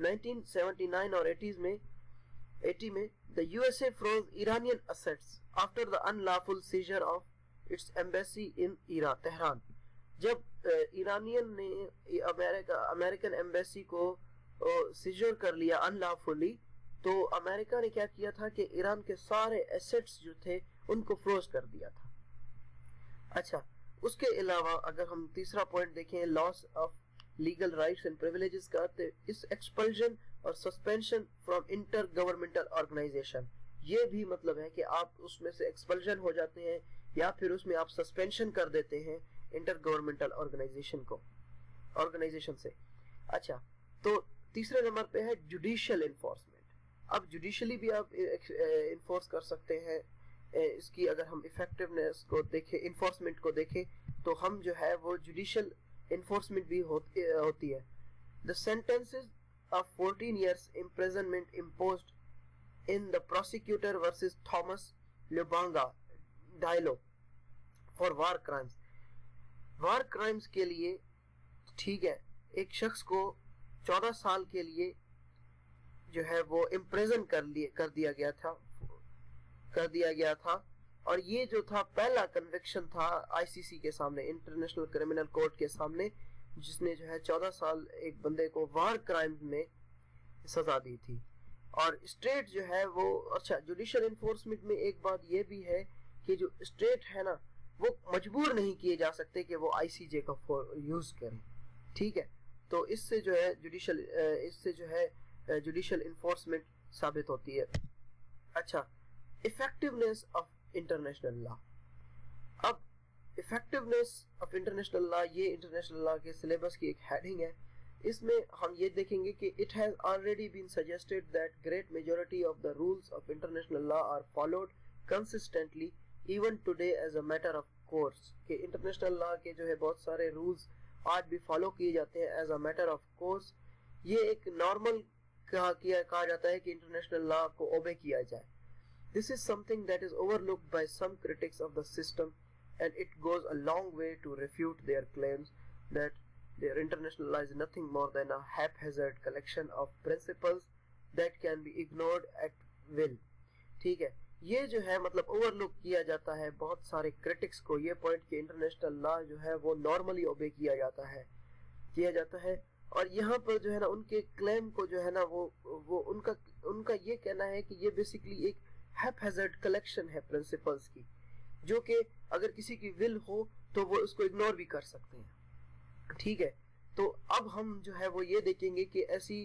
A: 1979 और 80 में the USA froze Iranian assets after the unlawful seizure of its embassy in Tehran। जब ईरानियन ने अमेरिकन एम्बेसी को सीजर कर लिया अनलॉफुली, तो अमेरिका ने क्या किया था कि ईरान के सारे एसेट्स जो थे उनको फ्रोज कर दिया था। अच्छा, उसके अलावा अगर हम तीसरा पॉइंट देखें loss of legal rights and privileges का, तो इस एक्सपल्जन और suspension from intergovernmental organization, ये भी मतलब है कि आप उसमें से एक्सपल्जन हो जाते हैं या फिर उसमें आप सस्पेंशन कर देते हैं इंटर गवर्नमेंटल ऑर्गेनाइजेशन से। अच्छा, तो तीसरे नंबर पे है जुडिशियल इन्फोर्समेंट। अब जुडिशली भी आप इन्फोर्स कर सकते हैं। इसकी अगर हम इफेक्टिवनेस को देखें, इन्फोर्समेंट को देखें, तो हम जो है वो जुडिशियल इन्फोर्समेंट भी होती है। The sentences of 14 years imprisonment imposed in the prosecutor versus Thomas Lubanga Diallo for war crimes। war crimes के लिए ठीक है, एक शख्स को 14 साल के लिए जो है वो इम्प्रिजन कर दिया गया था। और ये जो था पहला कन्विक्शन था आईसीसी के सामने, इंटरनेशनल क्रिमिनल कोर्ट के सामने, जिसने जो है 14 साल एक बंदे को वार क्राइम में सजा दी थी। और स्टेट जो है वो, अच्छा, जुडिशियल इन्फोर्समेंट में एक बात ये भी है कि जो स्टेट है ना वो मजबूर नहीं किए जा सकते कि वो आईसीजे का यूज करें। ठीक है, तो इससे जो है जुडिशियल इन्फोर्समेंट साबित होती है। अच्छा, इफेक्टिवनेस ऑफ इंटरनेशनल लॉ। अब इफेक्टिवनेस ऑफ इंटरनेशनल लॉ, ये इंटरनेशनल लॉ के सिलेबस की एक हेडिंग है। इसमें हम ये देखेंगे कि it has already been suggested that great majority of the rules of international law are followed consistently even today as a matter of course. कि इंटरनेशनल लॉ के जो है बहुत सारे रूल्स आज भी फॉलो किए जाते हैं as a matter of course. ये एक नॉर्मल कहा जाता है कि इंटरनेशनल लॉ को ओबे किया जाए। This is something that is overlooked by some critics of the system, and it goes a long way to refute their claims that their international law is nothing more than a haphazard collection of principles that can be ignored at will. ठीक है, ये जो है मतलब ओवरलुक किया जाता है बहुत सारे क्रिटिक्स को, ये पॉइंट कि इंटरनेशनल लॉ जो है वो नॉर्मली ओबे किया जाता है और यहाँ पर जो है ना उनके क्लेम को जो है ना वो उनका ये कहना है कि ये बेसिकली एक हैपहैज़र्ड कलेक्शन है प्रिंसिपल्स की, जो कि अगर किसी की विल हो तो वो उसको इग्नोर भी कर सकते हैं। ठीक है, तो अब हम जो है वो ये देखेंगे कि ऐसी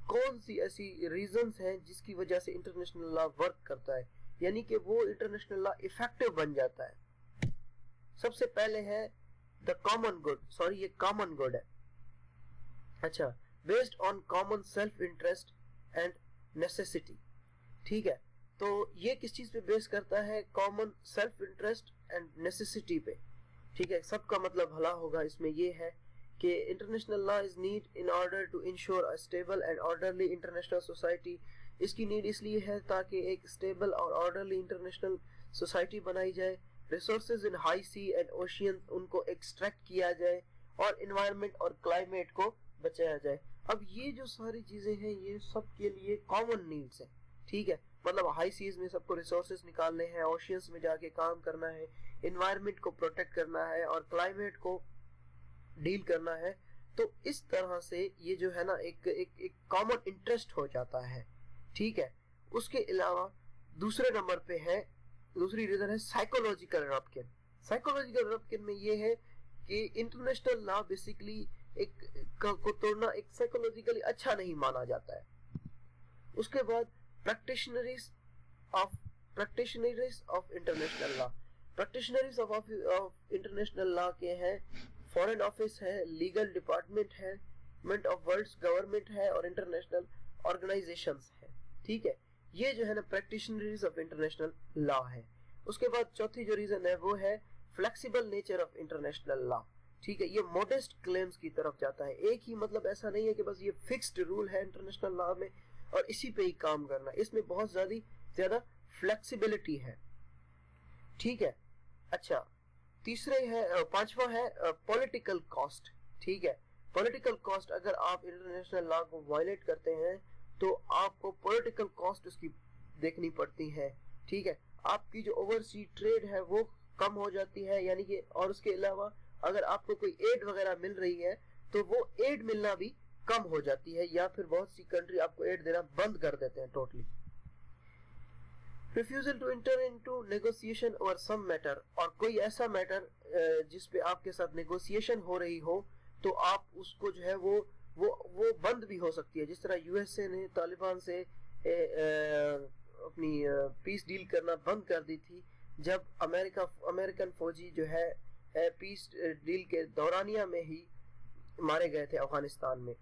A: कौन सी ऐसी रीजंस हैं जिसकी वजह से इंटरनेशनल लॉ वर्क करता है, यानी कि वो इंटरनेशनल लॉ इफेक्टिव बन जाता है। सबसे पहले है द कॉमन गुड, सॉरी ये कॉमन गुड है, अच्छा, based on common self interest and necessity. ठीक है, तो ये किस चीज पे बेस करता है? Common self interest and necessity पे। ठीक है, सबका मतलब भला होगा इसमें ये है कि international law is need in order to ensure a stable and orderly international society. इसकी नीड इसलिए है ताकि एक स्टेबल और ऑर्डरली इंटरनेशनल सोसाइटी बनाई जाए, resources in high sea and ocean उनको एक्सट्रैक्ट किया जाए और इन्वायरमेंट और क्लाइमेट को बचाया जाए। अब ये जो सारी चीजें हैं ये सब के लिए कॉमन नीड्स है। ठीक है, मतलब हाई सीज में सबको रिसोर्सेज निकालने हैं, ओशियंस में जाके काम करना है, इन्वायरमेंट को प्रोटेक्ट करना है और क्लाइमेट को डील करना है। तो इस तरह से ये जो है ना एक कॉमन इंटरेस्ट हो जाता है। ठीक है, उसके अलावा दूसरे नंबर पे है, दूसरी रीजन है साइकोलॉजिकल रप्किन। साइकोलॉजिकल रप्किन में ये है कि इंटरनेशनल लॉ बेसिकली एक को तोड़ना एक साइकोलॉजिकली अच्छा नहीं माना जाता है। उसके बाद practitioners of international law, practitioners of international law के हैं फॉरेन ऑफिस है, लीगल डिपार्टमेंट है, गवर्नमेंट ऑफ वर्ल्ड गवर्नमेंट है और इंटरनेशनल ऑर्गेनाइजेशंस है। ठीक है, ये जो है ना प्रैक्टिशनरीज ऑफ इंटरनेशनल लॉ है। उसके बाद चौथी जो रीजन है वो है flexible nature of international law. ठीक है, ये मॉडेस्ट क्लेम्स की तरफ जाता है। एक ही मतलब ऐसा नहीं है कि बस ये फिक्स्ड रूल है इंटरनेशनल लॉ में और इसी पे ही काम करना, इसमें बहुत ज्यादा फ्लेक्सिबिलिटी है। ठीक है, अच्छा, तीसरे है पांचवा है पॉलिटिकल कॉस्ट। ठीक है, पॉलिटिकल कॉस्ट, अगर आप इंटरनेशनल लॉ को वायलेट करते हैं तो आपको पॉलिटिकल कॉस्ट उसकी देखनी पड़ती है। ठीक है, आपकी जो ओवरसी ट्रेड है वो कम हो जाती है, यानी कि और उसके अलावा अगर आपको कोई एड वगैरह मिल रही है तो वो एड मिलना भी कम हो जाती है, या फिर बहुत सी कंट्री आपको एड देना बंद कर देते हैं totally. Refusal to enter into negotiation over some matter, और कोई ऐसा मैटर जिस पे आपके साथ नेगोशिएशन हो रही हो तो आप उसको जो है वो बंद भी हो सकती है। जिस तरह यूएसए ने तालिबान से अपनी पीस डील करना बंद कर दी थी जब अमेरिकन फौजी जो है पीस डील के दौरानिया में ही मारे गए थे अफगानिस्तान में।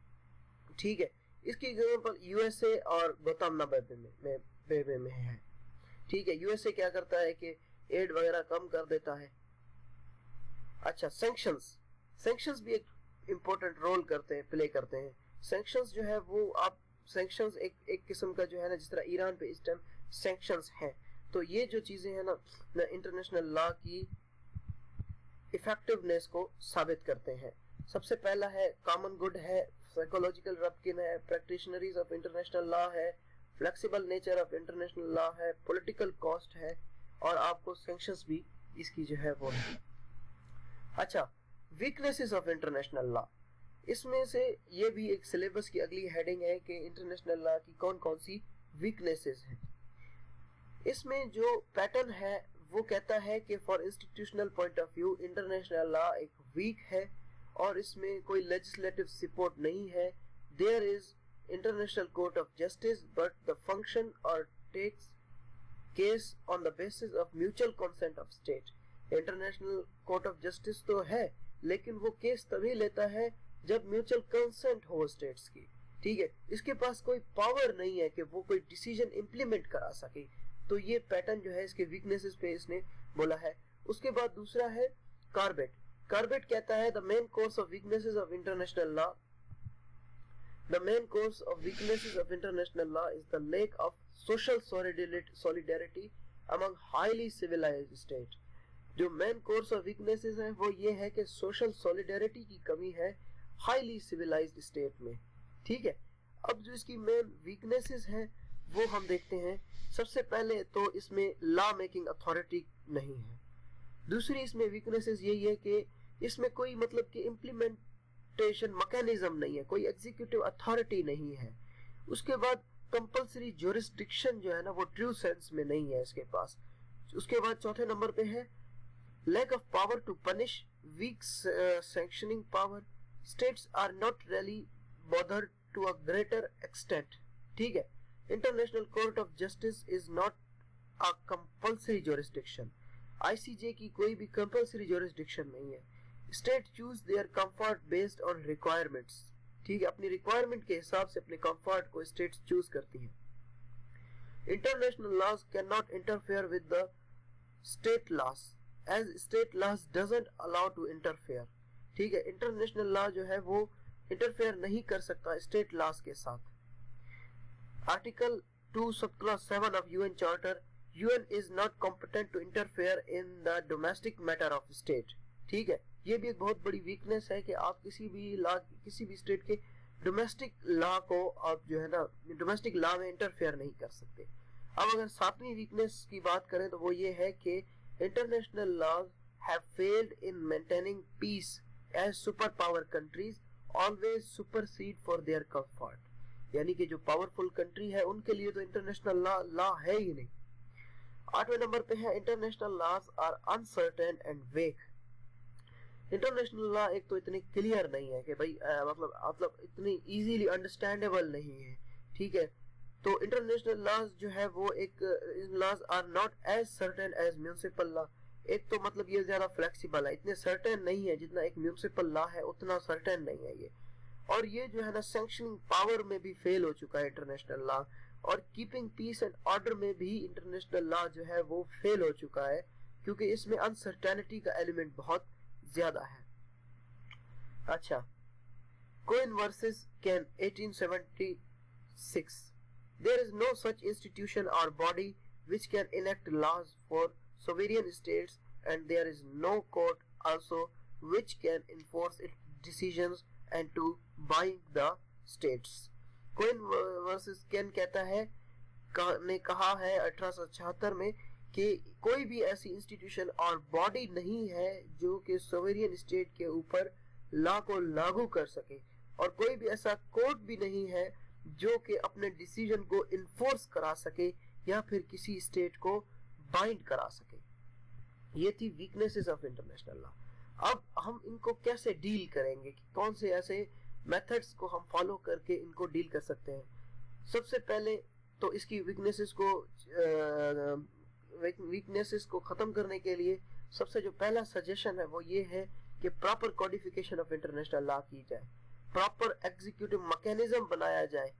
A: ठीक है, इसकी एग्जांपल यूएसए और गौतम बेबे में है। ठीक है, यूएसए क्या करता है कि एड वगैरह कम कर देता है। अच्छा, सैंक्शंस भी एक इम्पोर्टेंट रोल प्ले करते हैं। सैंक्शंस जो है वो आप सैंक्शंस एक किस्म का जो है ना, जिस तरह ईरान पे इस टाइम सैंक्शंस हैं, तो ये जो चीजें हैं ना इंटरनेशनल लॉ की इफेक्टिवनेस को साबित करते हैं। सबसे पहला है कॉमन गुड है, साइकोलॉजिकल रप्किन है, प्रैक्टिशनरीज ऑफ इंटरनेशनल लॉ है, flexible nature of international law है, पॉलिटिकल कॉस्ट है और आपको सैंक्शंस भी इसकी जो है वो है। अच्छा, वीकनेसेस ऑफ इंटरनेशनल लॉ, इसमें से ये भी एक सिलेबस की अगली हेडिंग है कि इंटरनेशनल लॉ की कौन कौन सी वीकनेसेस हैं। इसमें जो पैटर्न है वो कहता है कि for institutional point of view international law एक वीक है और इसमें कोई लेजिस्लेटिव सपोर्ट नहीं है। There is international court of justice but the function और takes case on the basis of mutual consent of state. International court of justice तो है लेकिन वो केस तभी लेता है जब म्यूचुअल कंसेंट हो स्टेट्स की। ठीक है, इसके पास कोई पावर नहीं है कि वो कोई डिसीजन इंप्लीमेंट करा सके। तो ये पैटर्न जो है इसके वीकनेसेस पे इसने बोला है। उसके बाद दूसरा है कार्बेट कहता है the main course of weaknesses of international law The main cause of weaknesses of international law is the lack of social solidarity among highly civilized state. जो मेन कोर्स ऑफ वीकनेसेस है वो ये है कि सोशल सॉलिडारिटी की कमी है हाईली सिविलाइज्ड स्टेट में। ठीक है, अब जो इसकी मेन वीकनेसेस हैं वो हम देखते हैं। सबसे पहले तो इसमें लॉ मेकिंग अथॉरिटी नहीं है। दूसरी इसमें वीकनेसेस यही है कि इसमें कोई मतलब कि इम्प्लीमेंटेशन मैकेनिज्म नहीं है, कोई एग्जीक्यूटिव अथॉरिटी नहीं है। उसके बाद कंपल्सरी ज्यूरिसडिक्शन जो है ना वो ट्रू सेंस में नहीं है इसके पास। उसके बाद चौथे नंबर पे है lack of power to punish, weak sanctioning power. States are not really bothered to a greater extent. ठीक है, International Court of Justice is not a compulsory jurisdiction. ICJ की कोई भी compulsory jurisdiction नहीं है। State choose their comfort based on requirements. ठीक है, अपनी requirement के हिसाब से अपने comfort को states choose करती हैं। International laws cannot interfere with the state laws. As state laws doesn't allow to interfere. ठीक है, इंटरनेशनल लॉ जो है वो इंटरफेयर नहीं कर सकता स्टेट लॉज के साथ। Article 2 sub clause 7 of UN charter, UN is not competent to interfere in the domestic matter of state. ठीक है, ये भी एक बहुत बड़ी वीकनेस है कि आप किसी भी स्टेट के डोमेस्टिक लॉ को आप जो है ना डोमेस्टिक लॉ में इंटरफेयर नहीं कर सकते। अब अगर सातवीं वीकनेस की बात करें तो वो ये है कि international laws have failed in maintaining peace as superpower countries always supersede for their comfort. यानी कि जो पावरफुल कंट्री है उनके लिए तो इंटरनेशनल लॉ है ही नहीं। 8वें नंबर पे है international laws are uncertain and vague. International law एक तो इतनी क्लियर नहीं है कि भाई मतलब इतनी इजीली अंडरस्टैंडेबल नहीं है। ठीक है, तो इंटरनेशनल लॉज जो है वो एक laws are not as certain as municipal law. एक तो मतलब ये ज्यादा फ्लेक्सिबल है, इतने सर्टेन नहीं है जितना एक म्युनिसिपल लॉ है उतना सर्टेन नहीं है ये। और ये जो है ना सैंक्शनिंग पावर में भी फेल हो चुका है इंटरनेशनल लॉ, और कीपिंग पीस एंड ऑर्डर में भी इंटरनेशनल लॉ जो है वो फेल हो चुका है क्योंकि इसमें अनसर्टेनिटी का एलिमेंट बहुत ज्यादा है। अच्छा, coin versus can 1876। There is no such institution or body which can enact laws for sovereign states, and there is no court also which can enforce its decisions and to bind the states. Cohen versus Ken कहता है ने कहा है 1876 में कि कोई भी ऐसी इंस्टीट्यूशन और बॉडी नहीं है जो कि सोवेरियन स्टेट के ऊपर लॉ को लागू कर सके, और कोई भी ऐसा कोर्ट भी नहीं है जो कि अपने डिसीजन को इन्फोर्स करा सके या फिर किसी स्टेट को बाइंड करा सके। ये थी वीकनेसेस ऑफ इंटरनेशनल लॉ। अब हम इनको कैसे डील करेंगे कि कौन से ऐसे मेथड्स को हम फॉलो करके इनको डील कर सकते हैं। सबसे पहले तो इसकी वीकनेसेस को खत्म करने के लिए सबसे जो पहला सजेशन है वो ये है कि proper codification of international law की जाए, प्रॉपर एग्जीक्यूटिव मैकेनिज्म बनाया जाए।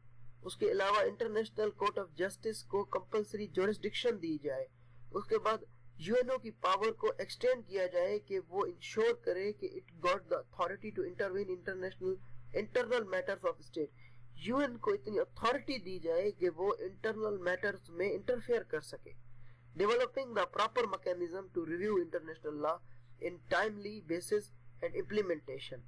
A: उसके अलावा इंटरनेशनल कोर्ट ऑफ जस्टिस को कंपल्सरी ज्यूरिसडिक्शन दी जाए। उसके बाद यूएनओ की पावर को एक्सटेंड किया जाए कि वो इंश्योर करे कि it got the authority to intervene internal matters of state. UN को इतनी अथॉरिटी दी जाए कि वो इंटरनल मैटर्स में इंटरफेयर कर सके। Developing the proper mechanism to review international law in timely basis and implementation.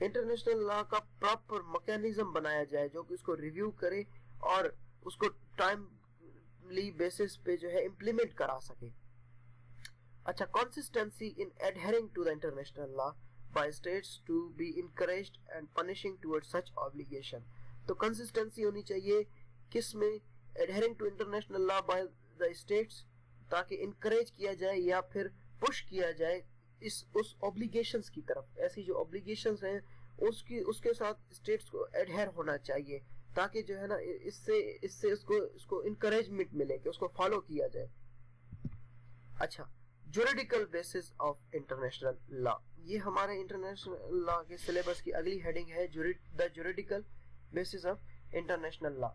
A: International law का प्रॉपर मैकेनिज्म बनाया जाए जो कि उसको रिव्यू करे और उसको टाइमली बेसिस पे जो है इम्प्लीमेंट करा सके। अच्छा, consistency in adhering to the international law by states to be encouraged and punishing towards such obligation. तो कंसिस्टेंसी होनी चाहिए किस में, adhering to international law by the states, ताकि इनकरेज किया जाए या फिर पुश किया जाए उस ऑब्लिगेशंस की तरफ। ऐसी जो ऑब्लिगेशंस हैं उसके साथ स्टेट्स को एडहेर होना चाहिए ताकि जो है ना इससे उसको इनकरेजमेंट मिले कि उसको फॉलो किया जाए। अच्छा, juridical basis of international law, ये हमारे इंटरनेशनल लॉ के सिलेबस की अगली हेडिंग है, the juridical basis of international law.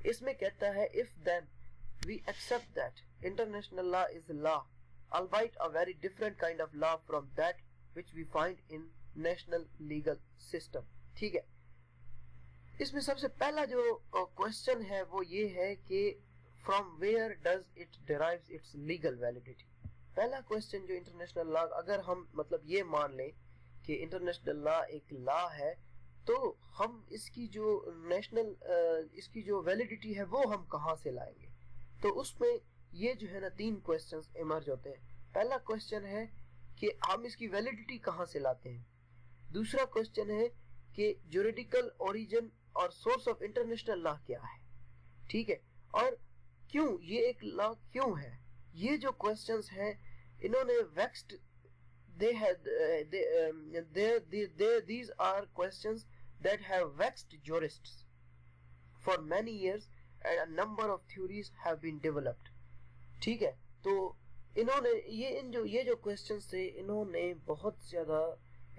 A: इसमें कहता है if then we accept that international law is law albeit a very different kind of law from that which we find in national legal system। ठीक है, इसमें सबसे पहला जो क्वेश्चन है वो ये है कि from where does it derives its legal validity. पहला क्वेश्चन जो इंटरनेशनल लॉ, अगर हम मतलब ये मान लें कि इंटरनेशनल लॉ एक लॉ है, तो हम इसकी जो वैलिडिटी है वो हम कहाँ से लाएंगे। तो उसमें ये जो है ना 3 क्वेश्चंस इमर्ज होते हैं। पहला क्वेश्चन है कि हम इसकी वैलिडिटी कहाँ से लाते हैं। दूसरा क्वेश्चन है कि ज्यूरिडिकल ओरिजिन और सोर्स ऑफ इंटरनेशनल लॉ क्या है, ठीक है, और क्यों ये एक लॉ क्यों है। ये जो क्वेश्चंस हैं इन्होंने vexed these are questions that have vexed jurists for many years and a number of theories have been developed, ठीक है। तो इन्होंने ये जो क्वेश्चंस थे इन्होंने बहुत ज्यादा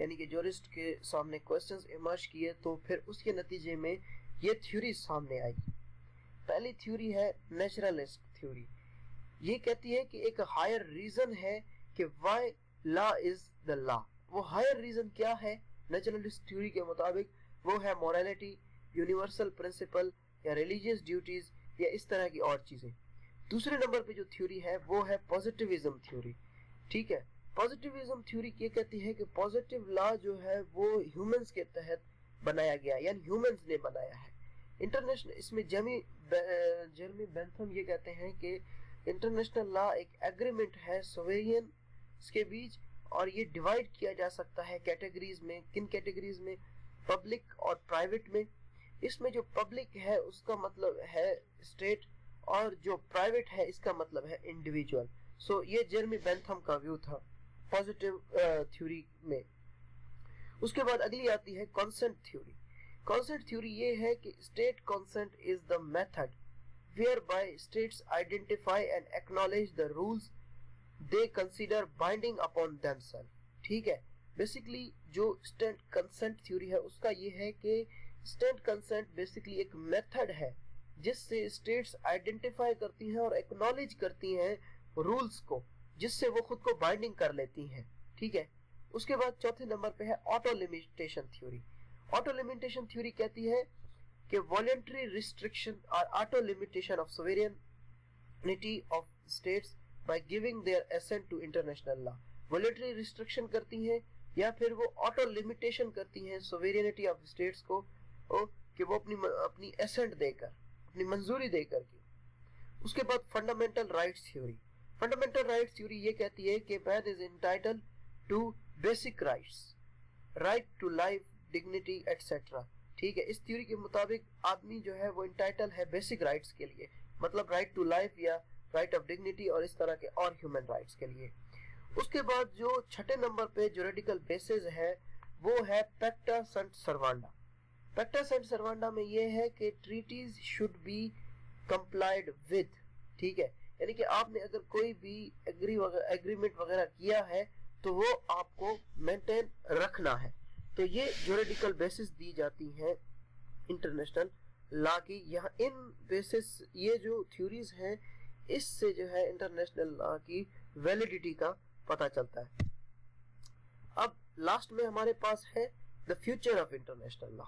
A: यानी कि जूरिस्ट के सामने क्वेश्चंस इमर्ज किए, तो फिर उसके नतीजे में ये थ्योरी सामने आई। पहली थ्योरी है नेचुरलिस्ट थ्योरी। ये कहती है कि एक हायर रीजन है कि why law is the law. वो हायर रीजन क्या है नेचुरलिस्ट थ्योरी के मुताबिक? वो है मोरालिटी, यूनिवर्सल प्रिंसिपल या रिलीजियस ड्यूटीज या इस तरह की और चीजें। दूसरे नंबर पे जो थ्योरी है वो है पॉजिटिविज्म थ्योरी, ठीक है। पॉजिटिविज्म थ्योरी ये कहती है कि पॉजिटिव लॉ जो है वो ह्यूमंस के तहत बनाया गया, यानी ह्यूमंस ने बनाया है। इंटरनेशनल इसमें जेरमी बेंथम ये कहते हैं कि इंटरनेशनल लॉ एक एग्रीमेंट है सोवेरियन के बीच, और ये डिवाइड किया जा सकता है कैटेगरीज में। किन कैटेगरीज में? पब्लिक और प्राइवेट में। इसमें जो पब्लिक है उसका मतलब है स्टेट, और जो प्राइवेट है इसका मतलब है इंडिविजुअल। सो ये जेरमी बेंथम का व्यू था पॉजिटिव थ्योरी में। उसके बाद अगली आती है कंसेंट थ्योरी। कंसेंट थ्योरी ये है कि state consent is the method whereby states identify and acknowledge the rules they consider binding upon themselves, ठीक है। बेसिकली जो स्टेट कंसेंट थ्योरी है उसका ये है कि स्टेट कंसेंट बेसिकली एक मेथड है जिससे स्टेट्स आइडेंटिफाई करती हैं और एक्नॉलेज करती हैं रूल्स को, जिससे वो खुद को बाइंडिंग कर लेती हैं, ठीक है। उसके बाद चौथे नंबर पे है auto limitation theory. Auto limitation theory कहती है कि voluntary restriction or auto limitation of sovereignty of states by giving their assent to international law। voluntary restriction करती हैं या फिर वो auto limitation करती हैं sovereignty of states को, कि वो अपनी assent देकर, अपनी मंजूरी देकर की। उसके बाद fundamental rights theory. Fundamental rights theory ये कहती है कि man is entitled to basic rights, right to life, dignity etcetera, ठीक है। इस थ्योरी के मुताबिक आदमी जो है वो इंटाइटल है बेसिक राइट्स के लिए, मतलब राइट टू लाइफ या राइट ऑफ डिग्निटी और इस तरह के और ह्यूमन राइट्स के लिए। उसके बाद जो छठे नंबर पे ज्यूरिडिकल बेसिस है वो है पैक्टा संट सर्वांडा। पैक्टा संट सर्वांडा में ये है कि treaties should be complied with, ठीक है, यानी कि आपने अगर कोई भी एग्रीमेंट वगैरह किया है तो वो आपको मेंटेन रखना है। तो ये ज्यूरिडिकल बेसिस दी जाती हैं इंटरनेशनल लॉ की। यहाँ इन बेसिस ये जो थ्योरीज हैं इससे जो है इंटरनेशनल लॉ की वैलिडिटी का पता चलता है। अब लास्ट में हमारे पास है the future of international law.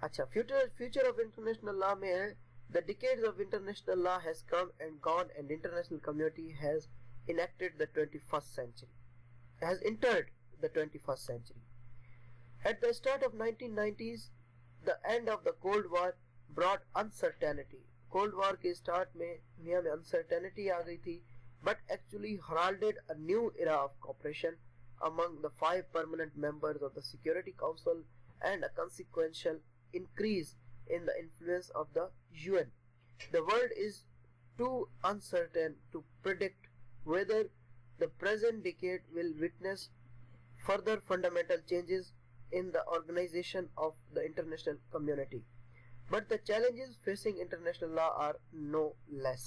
A: अच्छा, फ्यूचर ऑफ इंटरनेशनल लॉ में है the decades of international law has come and gone and international community has enacted the 21st century, has entered the 21st century. At the start of 1990s, the end of the Cold War brought uncertainty. Cold War के start में दुनिया में uncertainty आ गई थी, but actually heralded a new era of cooperation among the 5 permanent members of the Security Council and a consequential increase in the influence of the UN. The world is too uncertain to predict whether the present decade will witness further fundamental changes in the organization of the international community, but the challenges facing international law are no less,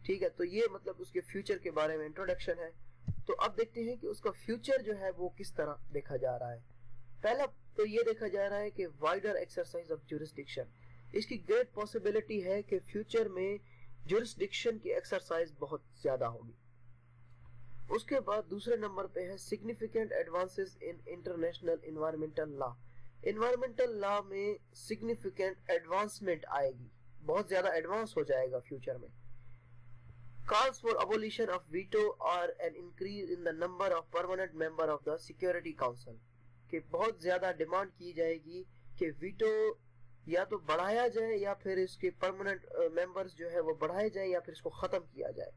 A: ठीक है। तो ये मतलब उसके फ्यूचर के बारे में इंट्रोडक्शन है। तो अब देखते हैं कि उसका फ्यूचर जो है वो किस तरह देखा जा रहा है। पहला तो ये देखा जा रहा है कि वाइडर एक्सरसाइज ऑफ जुरिस्डिक्शन। इसकी ग्रेट पॉसिबिलिटी है कि फ्यूचर में जुरिस्डिक्शन की एक्सरसाइज बहुत ज्यादा होगी। उसके बाद दूसरे नंबर पे है significant advances in international environmental law. Environmental law में सिग्निफिकेंट एडवांसमेंट आएगी, बहुत ज्यादा एडवांस हो जाएगा फ्यूचर में। Calls for abolition of veto or an increase in the number of permanent member of the Security Council, कि बहुत ज़्यादा डिमांड की जाएगी कि वीटो या तो बढ़ाया जाए या फिर इसके परमानेंट मेंबर्स जो है वो बढ़ाए जाए या फिर इसको ख़त्म किया जाए।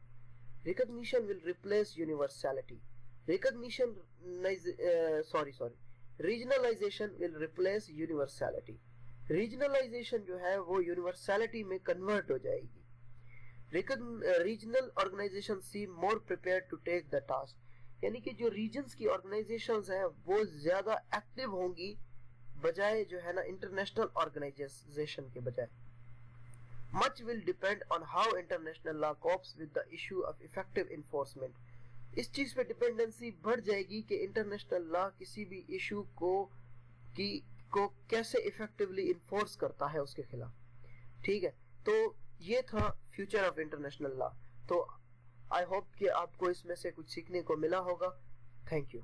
A: Recognition will replace universality. Recognition, regionalization will replace universality. Regionalization जो है वो universality में कन्वर्ट हो जाएगी। Regional organization seem more prepared to take the task, यानी कि जो रीजन्स की ऑर्गेनाइजेशंस हैं वो ज्यादा एक्टिव होंगी बजाय जो है ना इंटरनेशनल ऑर्गेनाइजेशन के बजाय। Much will depend on how international law cops with the issue of effective enforcement. इस चीज पे डिपेंडेंसी बढ़ जाएगी कि इंटरनेशनल लॉ किसी भी इशू को कैसे इफेक्टिवली इन्फोर्स करता है उसके खिलाफ। ठीक है, तो ये था फ्यूचर ऑफ इंटरनेशनल लॉ। तो आई होप कि आपको इसमें से कुछ सीखने को मिला होगा। Thank you.